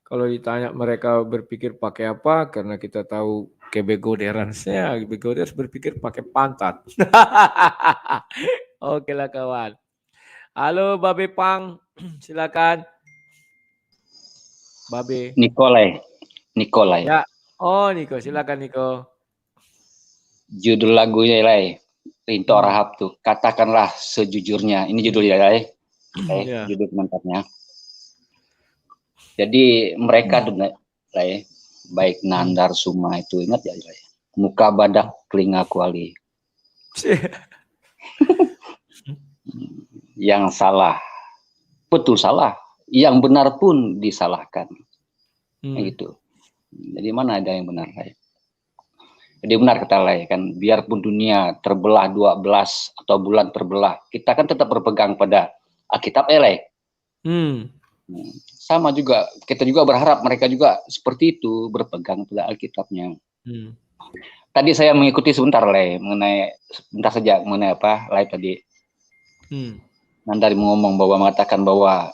Kalau ditanya mereka berpikir pakai apa, karena kita tahu kebegoderansnya, begoders berpikir pakai pantat. Oke lah kawan. Halo Babe Pang, silakan. Babe. Nikolai. Ya. Oh Niko, silakan Niko. Judul lagunya Lai, Rinto Rahab tuh, katakanlah sejujurnya. Ini judulnya Lai. Ya. Judul mantapnya. Jadi mereka Lai, baik Nandar Suma itu ingat ya Lai. Muka badak telinga kuali. Yang salah, betul salah. Yang benar pun disalahkan. Gitu. Jadi mana ada yang benar Lai? Jadi benar kata Lai kan, biarpun dunia terbelah 12 atau bulan terbelah, kita kan tetap berpegang pada Alkitab Lai. Sama juga, kita juga berharap mereka juga seperti itu, berpegang pada Alkitabnya. Tadi saya mengikuti sebentar Lai, sebentar saja mengenai apa Lai tadi. Nandar mengatakan bahwa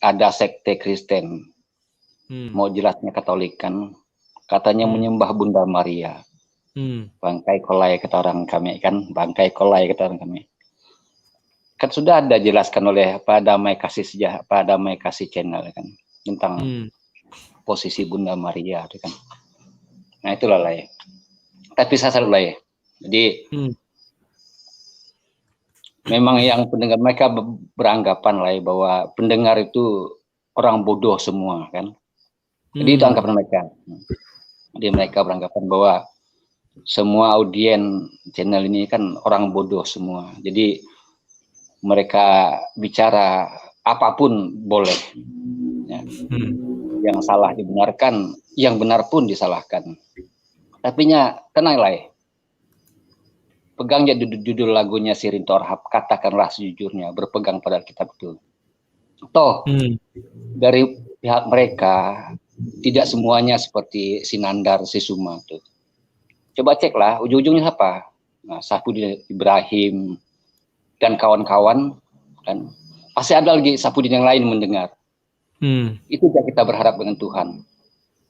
ada sekte Kristen, mau jelasnya Katolik kan, katanya menyembah Bunda Maria. Bangkai kolai kata orang kami kan, bangkai kolai kata orang kami. Kan sudah ada jelaskan oleh Pak Damai Kasih Channel kan tentang posisi Bunda Maria kan. Nah itulah Lai. Tapi saya selalu Lai. Jadi memang yang pendengar mereka beranggapan Lai bahwa pendengar itu orang bodoh semua kan. Jadi itu anggapan mereka. Jadi mereka beranggapan bahwa semua audien channel ini kan orang bodoh semua. Jadi mereka bicara apapun boleh. Ya. Yang salah dibenarkan, yang benar pun disalahkan. Tapi tenang Lai. Pegang judul lagunya si Rinto Rahab, katakanlah sejujurnya, berpegang pada kitab itu. Toh dari pihak mereka tidak semuanya seperti si Nandar, si Suma tuh. Coba ceklah ujung-ujungnya apa? Nah, Safudin Ibrahim dan kawan-kawan kan pasti ada lagi Safudin yang lain mendengar. Itu yang kita berharap dengan Tuhan,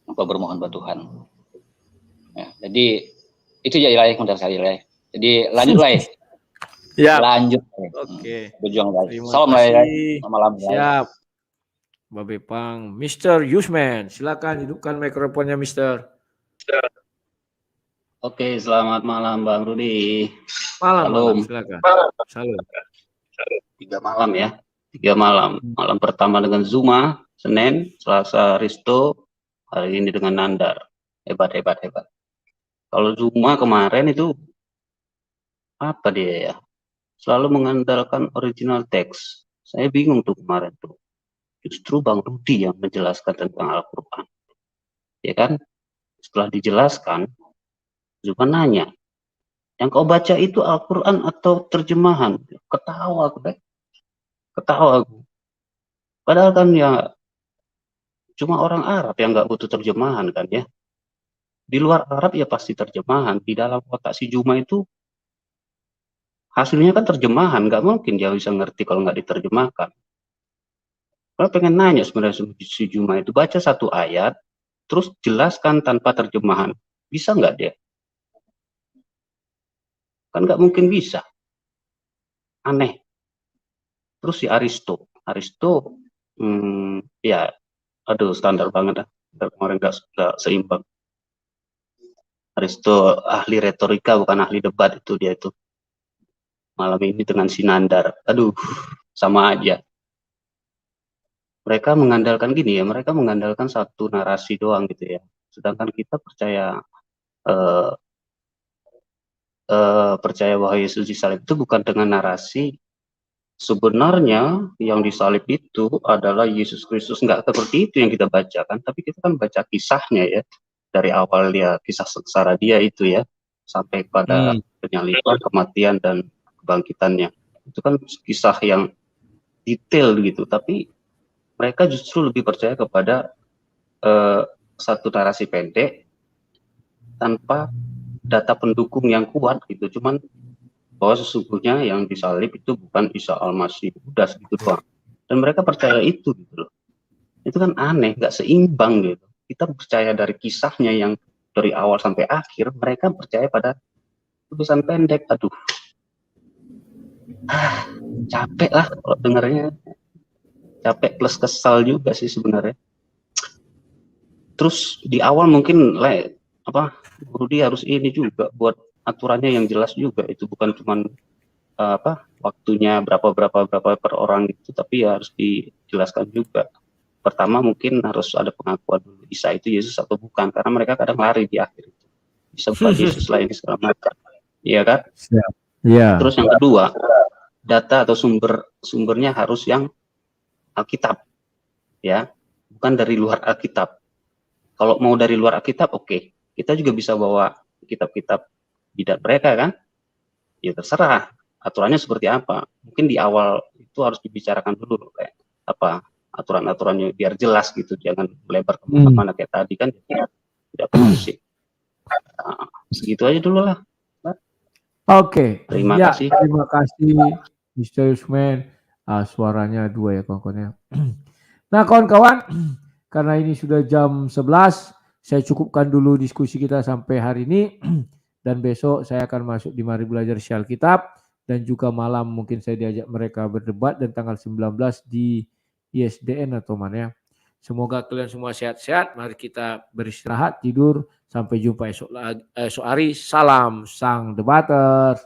atau bermohon pada Tuhan. Ya, jadi itu ya Lai menurut saya Lai. Jadi lanjut Lai. Ya. Lanjut. Oke. Berjuang Lai. Terima Salam Lai. kasih. Malam Lai. Siap. Babe Pang, Mr. Yusman, silakan hidupkan mikrofonnya Mr. Oke, selamat malam Bang Rudi. Malam, silakan. Salam. 3 malam ya. 3 malam. Malam pertama dengan Zuma, Senin, Selasa Risto, hari ini dengan Nandar. Hebat. Kalau Zuma kemarin itu apa dia ya? Selalu mengandalkan original text. Saya bingung tuh kemarin tuh. Justru Bang Rudi yang menjelaskan tentang Al-Quran. Ya kan? Setelah dijelaskan, Zuma nanya, yang kau baca itu Al-Quran atau terjemahan? Ketawa aku deh. Padahal kan ya cuma orang Arab yang nggak butuh terjemahan kan ya. Di luar Arab ya pasti terjemahan. Di dalam otak si Zuma itu hasilnya kan terjemahan. Nggak mungkin dia bisa ngerti kalau nggak diterjemahkan. Kalau pengen nanya sebenarnya si Zuma itu baca satu ayat, terus jelaskan tanpa terjemahan. Bisa nggak dia? Kan nggak mungkin bisa. Aneh. Terus si Aristo ya aduh standar banget dah. Kemarin nggak seimbang. Aristo ahli retorika bukan ahli debat itu dia itu. Malam ini dengan si Nandar. Aduh, sama aja. Mereka mengandalkan gini ya, mereka mengandalkan satu narasi doang gitu ya. Sedangkan kita percaya bahwa Yesus disalib itu bukan dengan narasi. Sebenarnya yang disalib itu adalah Yesus Kristus, nggak seperti itu yang kita bacakan, tapi kita kan baca kisahnya ya, dari awal dia kisah sengsara dia itu ya, sampai pada penyaliban, kematian dan kebangkitannya. Itu kan kisah yang detail gitu, tapi mereka justru lebih percaya kepada satu narasi pendek tanpa data pendukung yang kuat gitu. Cuman bahwa sesungguhnya yang disalib itu bukan Isa Al-Masih, Yudas gitu doang. Dan mereka percaya itu gitu loh. Itu kan aneh, nggak seimbang gitu. Kita percaya dari kisahnya yang dari awal sampai akhir, mereka percaya pada tulisan pendek. Aduh, capek lah kalau dengarnya. Capek plus kesal juga sih sebenarnya. Terus di awal mungkin Rudi harus ini juga buat aturannya yang jelas juga. Itu bukan cuman waktunya berapa per orang gitu, tapi ya harus dijelaskan juga. Pertama mungkin harus ada pengakuan dulu Isa itu Yesus atau bukan, karena mereka kadang lari di akhir itu. Bisa bukan Yesus lah ini segala macam. Iya kan? Yeah. Terus yang kedua, data atau sumbernya harus yang Alkitab, ya, bukan dari luar Alkitab. Kalau mau dari luar Alkitab, oke. Kita juga bisa bawa kitab-kitab bidat mereka kan? Ya terserah. Aturannya seperti apa? Mungkin di awal itu harus dibicarakan dulu, kayak apa aturan-aturannya biar jelas gitu, jangan melebar kemana-mana kayak tadi kan, tidak kondusif. Nah, segitu aja dulu lah. Oke. Terima kasih. Terima kasih, Mr. Yusman. Suaranya 2 ya kawan-kawan ya. Nah kawan-kawan, karena ini sudah jam 11, saya cukupkan dulu diskusi kita sampai hari ini. Dan besok saya akan masuk di Mari Belajar Isi Alkitab. Dan juga malam mungkin saya diajak mereka berdebat, dan tanggal 19 di ISDN atau mana ya. Semoga kalian semua sehat-sehat. Mari kita beristirahat, tidur. Sampai jumpa esok hari. Salam sang debater.